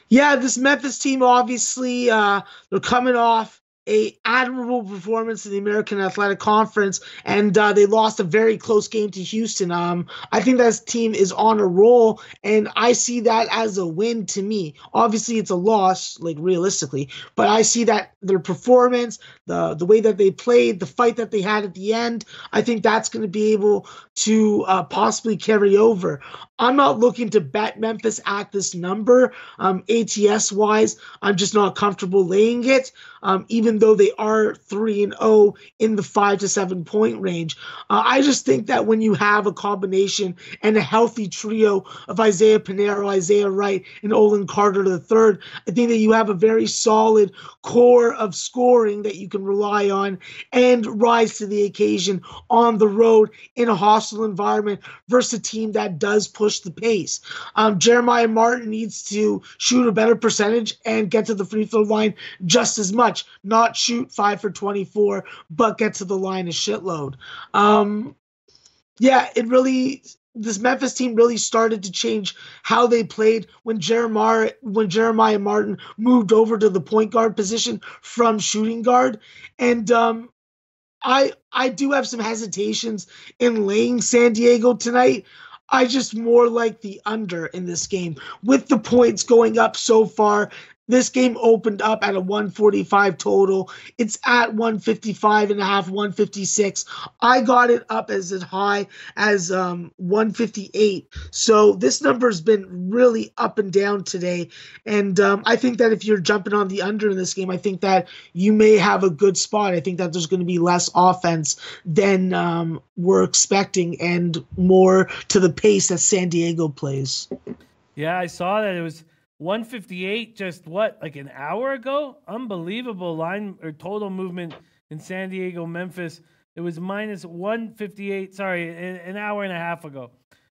Yeah, this Memphis team, obviously, they're coming off a admirable performance in the American Athletic Conference, and they lost a very close game to Houston. I think that team is on a roll, and I see that as a win to me. Obviously, it's a loss, like realistically, but I see that their performance, the way that they played, the fight that they had at the end, I think that's going to be able to possibly carry over. I'm not looking to bet Memphis at this number. ATS-wise, I'm just not comfortable laying it, even though they are 3-0 in the 5 to 7 point range. I just think that when you have a combination and a healthy trio of Isaiah Pinheiro, Isaiah Wright, and Olin Carter III, I think that you have a very solid core of scoring that you can rely on and rise to the occasion on the road in a hostile environment versus a team that does push the pace. Jeremiah Martin needs to shoot a better percentage and get to the free throw line just as much. Not shoot 5 for 24, but get to the line a shitload. This Memphis team really started to change how they played when Jeremiah Martin moved over to the point guard position from shooting guard. And I do have some hesitations in laying San Diego tonight. I just more like the under in this game. With the points going up so far, this game opened up at a 145 total. It's at 155.5, 156. I got it up as high as 158. So this number has been really up and down today. And I think that if you're jumping on the under in this game, I think that you may have a good spot. I think that there's going to be less offense than we're expecting and more to the pace that San Diego plays. Yeah, I saw that. It was 158 just like an hour ago? Unbelievable line or total movement in San Diego, Memphis. It was -158, an hour and a half ago.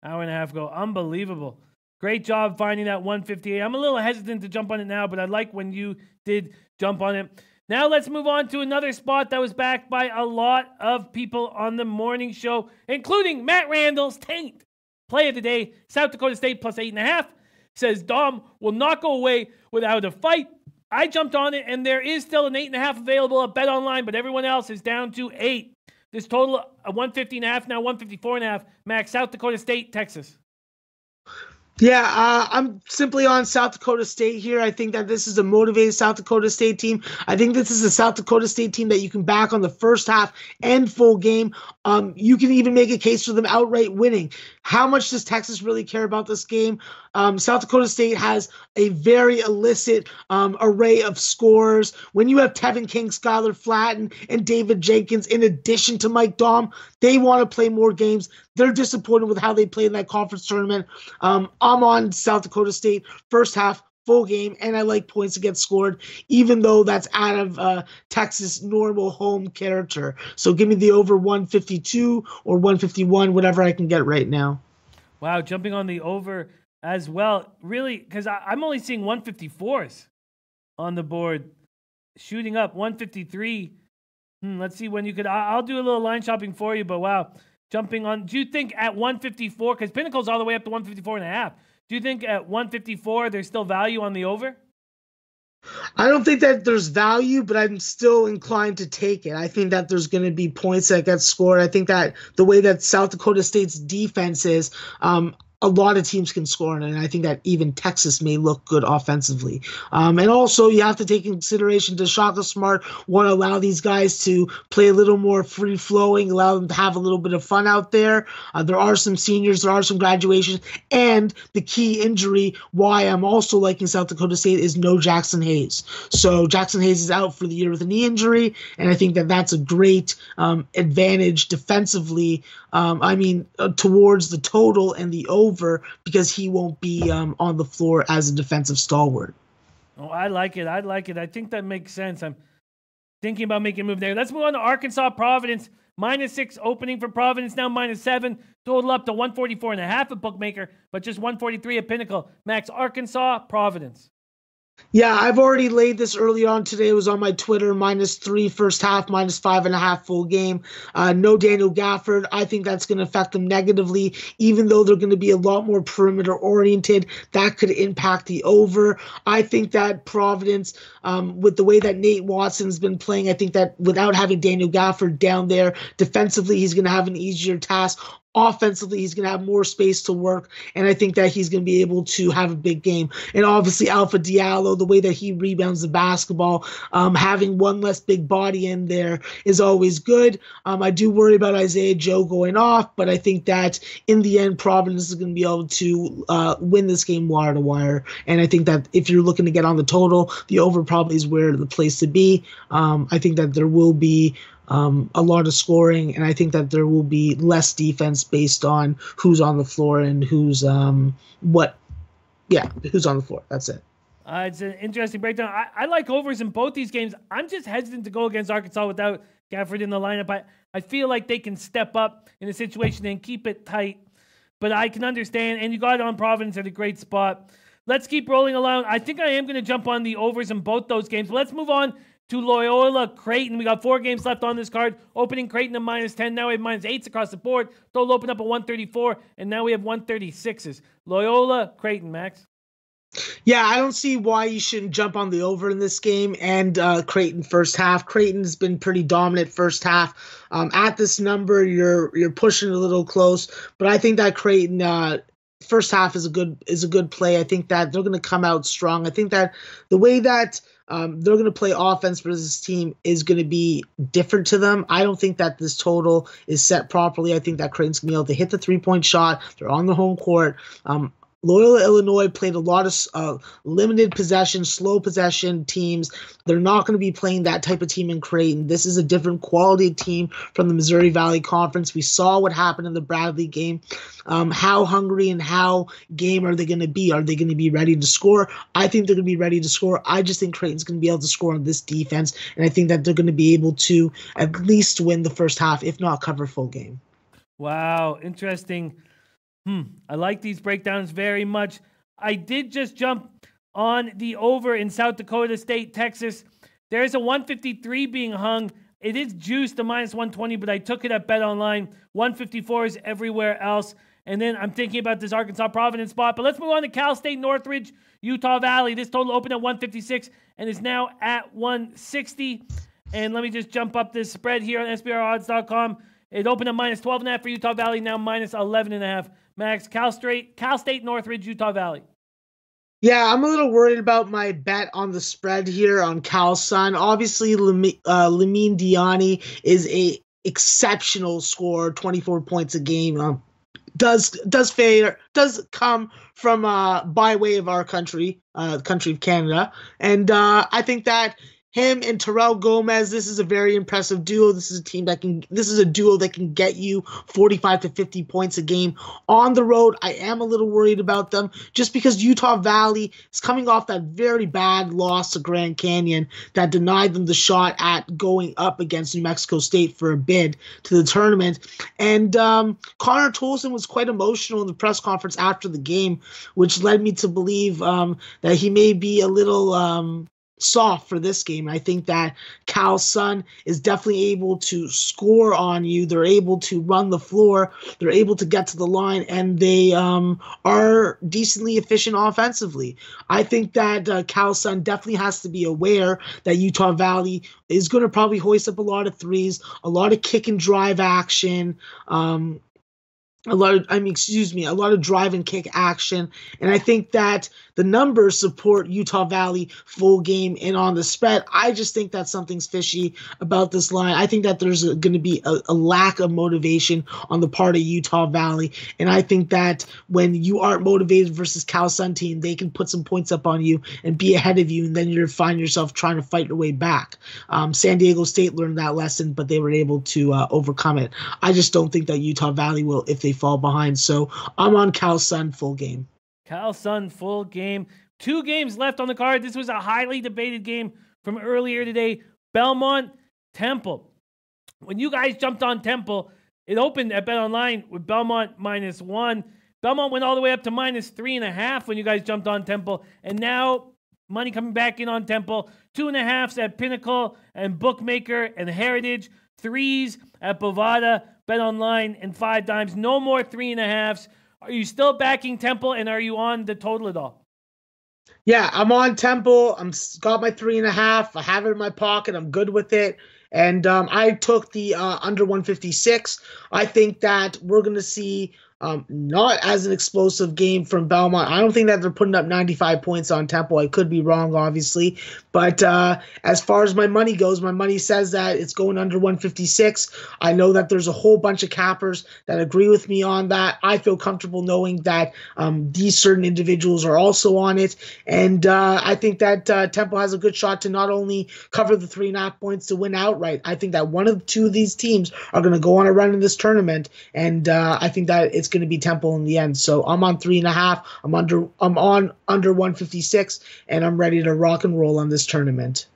Unbelievable. Great job finding that 158. I'm a little hesitant to jump on it now, but I like when you did jump on it. Now let's move on to another spot that was backed by a lot of people on the morning show, including Matt Randall's Taint. Play of the day, South Dakota State +8.5. Says Dom will not go away without a fight. I jumped on it, and there is still an 8.5 available at BetOnline, but everyone else is down to 8. This total, 150.5, now 154.5. Max, South Dakota State, Texas. Yeah, I'm simply on South Dakota State here. I think that this is a motivated South Dakota State team. I think this is a South Dakota State team that you can back on the first half and full game. You can even make a case for them outright winning. How much does Texas really care about this game? South Dakota State has a very illicit array of scores. When you have Tevin King, Skylar Flatton, and David Jenkins, in addition to Mike Daum, they want to play more games. They're disappointed with how they played in that conference tournament. I'm on South Dakota State first half, full game, and I like points to get scored, even though that's out of Texas' normal home character. So give me the over 152 or 151, whatever I can get right now. Wow, jumping on the over as well. Really, because I'm only seeing 154s on the board. Shooting up 153. Let's see when you could. I'll do a little line shopping for you, but wow. Jumping on, do you think at 154, because Pinnacle's all the way up to 154.5, do you think at 154 there's still value on the over? I don't think that there's value, but I'm still inclined to take it. I think that there's going to be points that get scored. I think that the way that South Dakota State's defense is, a lot of teams can score on it, and I think that even Texas may look good offensively. And also, you have to take into consideration, does Shaka Smart want to allow these guys to play a little more free-flowing, allow them to have a little bit of fun out there? There are some seniors, there are some graduations, and the key injury, why I'm also liking South Dakota State, is no Jackson Hayes. So Jackson Hayes is out for the year with a knee injury, and I think that that's a great advantage defensively, towards the total and the over, because he won't be on the floor as a defensive stalwart. Oh, I like it. I think that makes sense. I'm thinking about making a move there. Let's move on to Arkansas Providence. -6 opening for Providence, now -7. Total up to 144.5 at Bookmaker, but just 143 at Pinnacle. Max, Arkansas Providence. Yeah, I've already laid this early on today. It was on my Twitter, -3 first half, -5.5 full game. No Daniel Gafford. I think that's going to affect them negatively, even though they're going to be a lot more perimeter oriented. That could impact the over. I think that Providence, with the way that Nate Watson's been playing, I think that without having Daniel Gafford down there, defensively, he's going to have an easier task. Offensively, he's going to have more space to work, and I think that he's going to be able to have a big game. And obviously, Alpha Diallo, the way that he rebounds the basketball, having one less big body in there is always good. I do worry about Isaiah Joe going off, but I think that in the end, Providence is going to be able to win this game wire to wire. And I think that if you're looking to get on the total, the over probably is where the place to be. I think that there will be a lot of scoring, and I think that there will be less defense based on who's on the floor and who's on the floor. That's it. It's an interesting breakdown. I like overs in both these games. I'm just hesitant to go against Arkansas without Gafford in the lineup. I feel like they can step up in a situation and keep it tight, but I can understand, and you got on Providence at a great spot. Let's keep rolling along. I think I am going to jump on the overs in both those games. But let's move on to Loyola Creighton. We got 4 games left on this card. Opening Creighton at -10. Now we have -8s across the board. Total open up at 134, and now we have 136s. Loyola Creighton, Max. Yeah, I don't see why you shouldn't jump on the over in this game. And Creighton first half. Creighton's been pretty dominant first half. At this number, you're pushing a little close, but I think that Creighton first half is a good play. I think that they're going to come out strong. I think that the way that they're going to play offense for this team is going to be different to them. I don't think that this total is set properly. I think that Creighton's going to be able to hit the 3-point shot. They're on the home court. Loyola, Illinois played a lot of limited possession, slow possession teams. They're not going to be playing that type of team in Creighton. This is a different quality team from the Missouri Valley Conference. We saw what happened in the Bradley game. How hungry and how game are they going to be? Are they going to be ready to score? I think they're going to be ready to score. I just think Creighton's going to be able to score on this defense, and I think that they're going to be able to at least win the first half, if not cover full game. Wow, interesting. I like these breakdowns very much. I did just jump on the over in South Dakota State, Texas. There's a 153 being hung. It is juiced to -120, but I took it at BetOnline. 154 is everywhere else. And then I'm thinking about this Arkansas Providence spot. But let's move on to Cal State Northridge, Utah Valley. This total opened at 156 and is now at 160. And let me just jump up this spread here on SBRodds.com. It opened at -12.5 for Utah Valley, now -11.5 Max, Cal State Northridge, Utah Valley. Yeah, I'm a little worried about my bet on the spread here on Cal Sun. Obviously, Lamine Diani is a exceptional scorer, 24 points a game. Does come from by way of our country, country of Canada, and I think that him and Terrell Gomez, this is a very impressive duo. This is a duo that can get you 45 to 50 points a game on the road. I am a little worried about them just because Utah Valley is coming off that very bad loss to Grand Canyon that denied them the shot at going up against New Mexico State for a bid to the tournament. And Connor Tolson was quite emotional in the press conference after the game, which led me to believe that he may be a little soft for this game. I think that Cal Sun is definitely able to score on you. They're able to run the floor. They're able to get to the line, and they are decently efficient offensively. I think that Cal Sun definitely has to be aware that Utah Valley is going to probably hoist up a lot of threes, a lot of kick and drive action, a lot of drive and kick action. And I think that the numbers support Utah Valley full game and on the spread. I just think that something's fishy about this line. I think that there's going to be a lack of motivation on the part of Utah Valley. And I think that when you aren't motivated versus Cal Sun team, they can put some points up on you and be ahead of you. And then you're find yourself trying to fight your way back. San Diego State learned that lesson, but they were able to overcome it. I just don't think that Utah Valley will if they fall behind. So I'm on Cal Sun full game. Cal Sun full game. 2 games left on the card. This was a highly debated game from earlier today. Belmont, Temple. When you guys jumped on Temple, it opened at BetOnline with Belmont -1. Belmont went all the way up to -3.5 when you guys jumped on Temple. And now money coming back in on Temple. 2.5s at Pinnacle and Bookmaker and Heritage. 3s at Bovada, BetOnline, and 5 dimes. No more 3.5s. Are you still backing Temple, and are you on the total at all? Yeah, I'm on Temple. I'm got my 3.5. I have it in my pocket. I'm good with it. And I took the under 156. I think that we're going to see not as an explosive game from Belmont. I don't think that they're putting up 95 points on Temple. I could be wrong, obviously. But as far as my money goes, my money says that it's going under 156. I know that there's a whole bunch of cappers that agree with me on that. I feel comfortable knowing that these certain individuals are also on it. And I think that Temple has a good shot to not only cover the 3.5 points to win outright. I think that one of 2 of these teams are going to go on a run in this tournament. And I think that it's going to be Temple in the end. So I'm on 3.5. I'm on under 156, and I'm ready to rock and roll on this tournament.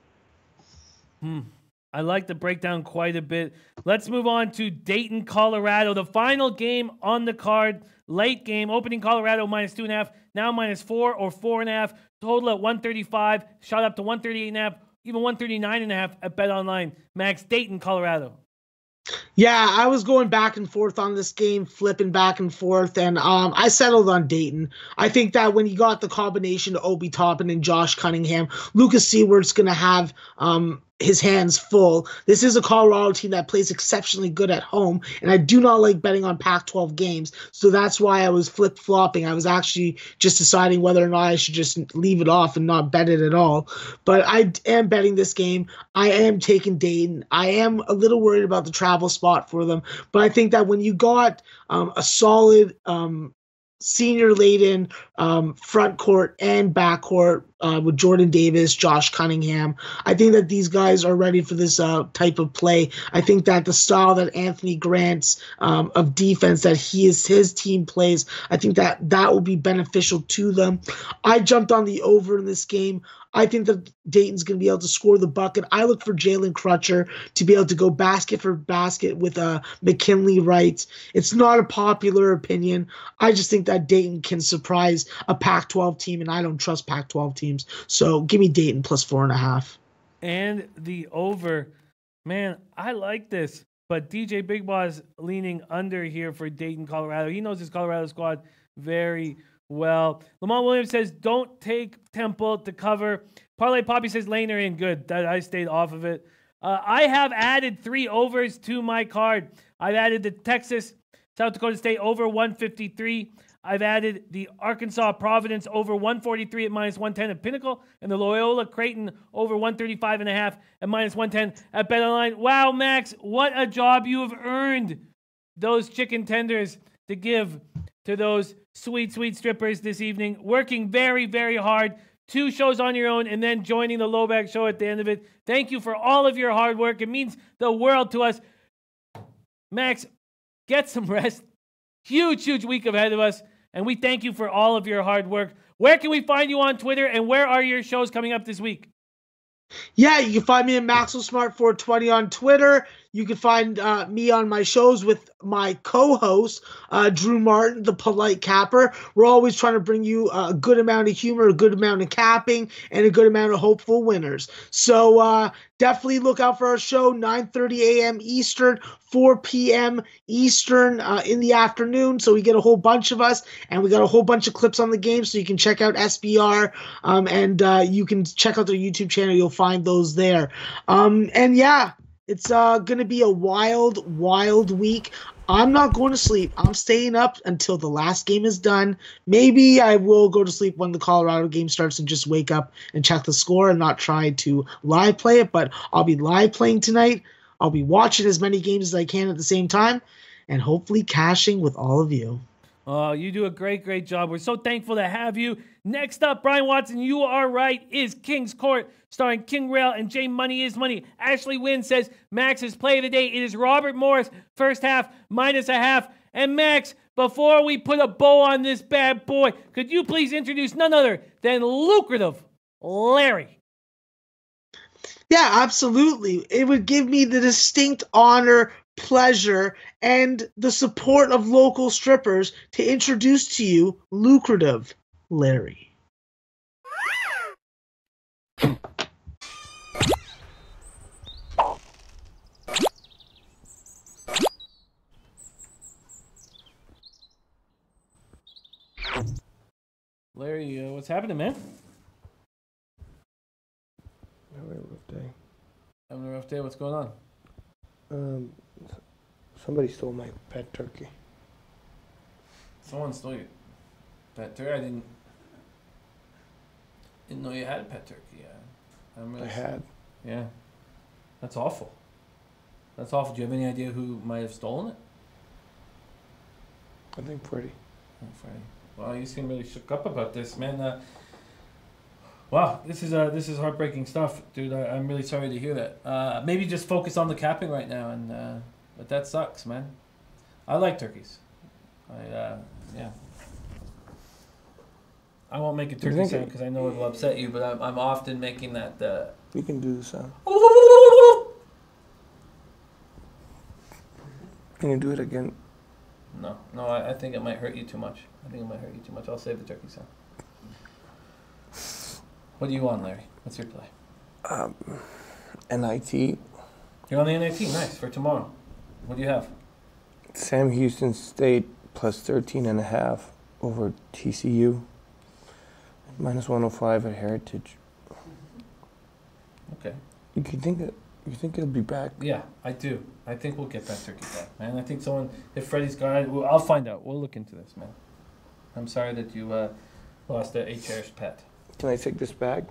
I like the breakdown quite a bit. Let's move on to Dayton, Colorado. The final game on the card, late game, opening Colorado -2.5, now -4 or 4.5, total at 135, shot up to 138.5, even 139.5 at BetOnline. Max, Dayton, Colorado. Yeah, I was going back and forth on this game, flipping back and forth, and I settled on Dayton. I think that when you got the combination of Obi Toppin and Josh Cunningham, Lucas Seward's going to have his hands full. This is a Colorado team that plays exceptionally good at home, and I do not like betting on Pac-12 games, so that's why I was flip-flopping. I was actually just deciding whether or not I should just leave it off and not bet it at all. But I am betting this game. I am taking Dayton. I am a little worried about the travel spot for them, but I think that when you got a solid senior-laden front court and back court with Jordan Davis, Josh Cunningham, I think that these guys are ready for this type of play. I think that the style that Anthony Grant's of defense that his team plays, I think that will be beneficial to them. I jumped on the over in this game. I think that Dayton's going to be able to score the bucket. I look for Jalen Crutcher to be able to go basket for basket with McKinley Wright. It's not a popular opinion. I just think that Dayton can surprise a Pac-12 team, and I don't trust Pac-12 teams. So give me Dayton plus 4.5. And the over. Man, I like this. But DJ Big Boss leaning under here for Dayton, Colorado. He knows his Colorado squad very well. Lamont Williams says, don't take Temple to cover. Parlay Papi says, Laner in good. I stayed off of it. I have added 3 overs to my card. I've added the Texas South Dakota State over 153. I've added the Arkansas Providence over 143 at -110 at Pinnacle, and the Loyola Creighton over 135.5 at -110 at BetOnline. Wow, Max, what a job you have earned. Those chicken tenders to give to those sweet, sweet strippers this evening. Working very, very hard. 2 shows on your own and then joining the Low Bag Show at the end of it. Thank you for all of your hard work. It means the world to us. Max, get some rest. Huge, huge week ahead of us. And we thank you for all of your hard work. Where can we find you on Twitter, and where are your shows coming up this week? Yeah, you can find me at MaxwellSmart420 on Twitter. You can find me on my shows with my co-host, Drew Martin, the Polite Capper. We're always trying to bring you a good amount of humor, a good amount of capping, and a good amount of hopeful winners. So definitely look out for our show, 9:30 a.m. Eastern, 4 p.m. Eastern in the afternoon. So we get a whole bunch of us, and we got a whole bunch of clips on the game, so you can check out SBR, and you can check out their YouTube channel. You'll find those there. And yeah, it's going to be a wild, wild week. I'm not going to sleep. I'm staying up until the last game is done. Maybe I will go to sleep when the Colorado game starts and just wake up and check the score and not try to live play it, but I'll be live playing tonight. I'll be watching as many games as I can at the same time and hopefully cashing with all of you. Oh, you do a great, great job. We're so thankful to have you. Next up, Brian Watson, You Are Right is King's Court, starring King Rail and Jay Money is Money. Ashley Wynn says Max's play of the day. It is Robert Morris, first half, -0.5. And Max, before we put a bow on this bad boy, could you please introduce none other than lucrative Larry? Yeah, absolutely. It would give me the distinct honor, pleasure, and the support of local strippers to introduce to you lucrative Larry. Larry, what's happening, man? Having a rough day. Having a rough day? What's going on? Somebody stole my pet turkey. Someone stole your pet turkey? I didn't know you had a pet turkey. I had. Yeah. That's awful. That's awful. Do you have any idea who might have stolen it? I think Freddie. Oh, Freddie. Well, you seem really shook up about this, man. Wow, this is heartbreaking stuff, dude. I'm really sorry to hear that. Maybe just focus on the capping right now, and but that sucks, man. I like turkeys. Yeah. I won't make a turkey sound because I know it'll upset you, but I'm often making that. We can do the sound. Can you do it again? No, I think it might hurt you too much. I'll save the turkey sound. What do you want, Larry? What's your play? NIT. You're on the NIT. Nice. For tomorrow. What do you have? Sam Houston State plus 13.5 over TCU. -105 at Heritage. Okay. You think it'll be back? Yeah, I do. I think we'll get that turkey back, man. I think if Freddie's got it, I'll find out. We'll look into this, man. I'm sorry that you lost a cherished pet. Can I take this bag?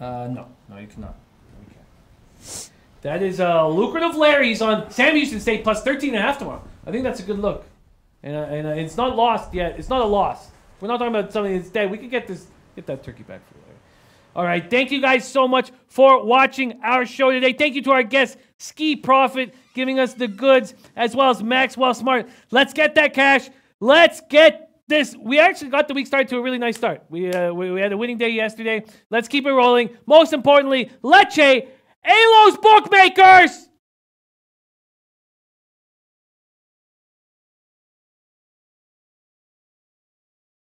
No, you cannot. No, you can't. That is lucrative Larry's on Sam Houston State plus 13.5 tomorrow. I think that's a good look, and it's not lost yet. It's not a loss. We're not talking about something that's dead. We could get that turkey back for Larry. All right, thank you guys so much for watching our show today. Thank you to our guest Ski Profit giving us the goods, as well as Maxwell Smart. Let's get that cash. Let's get this. We actually got the week started to a really nice start. We had a winning day yesterday. Let's keep it rolling. Most importantly, Leche, Alo's Bookmakers!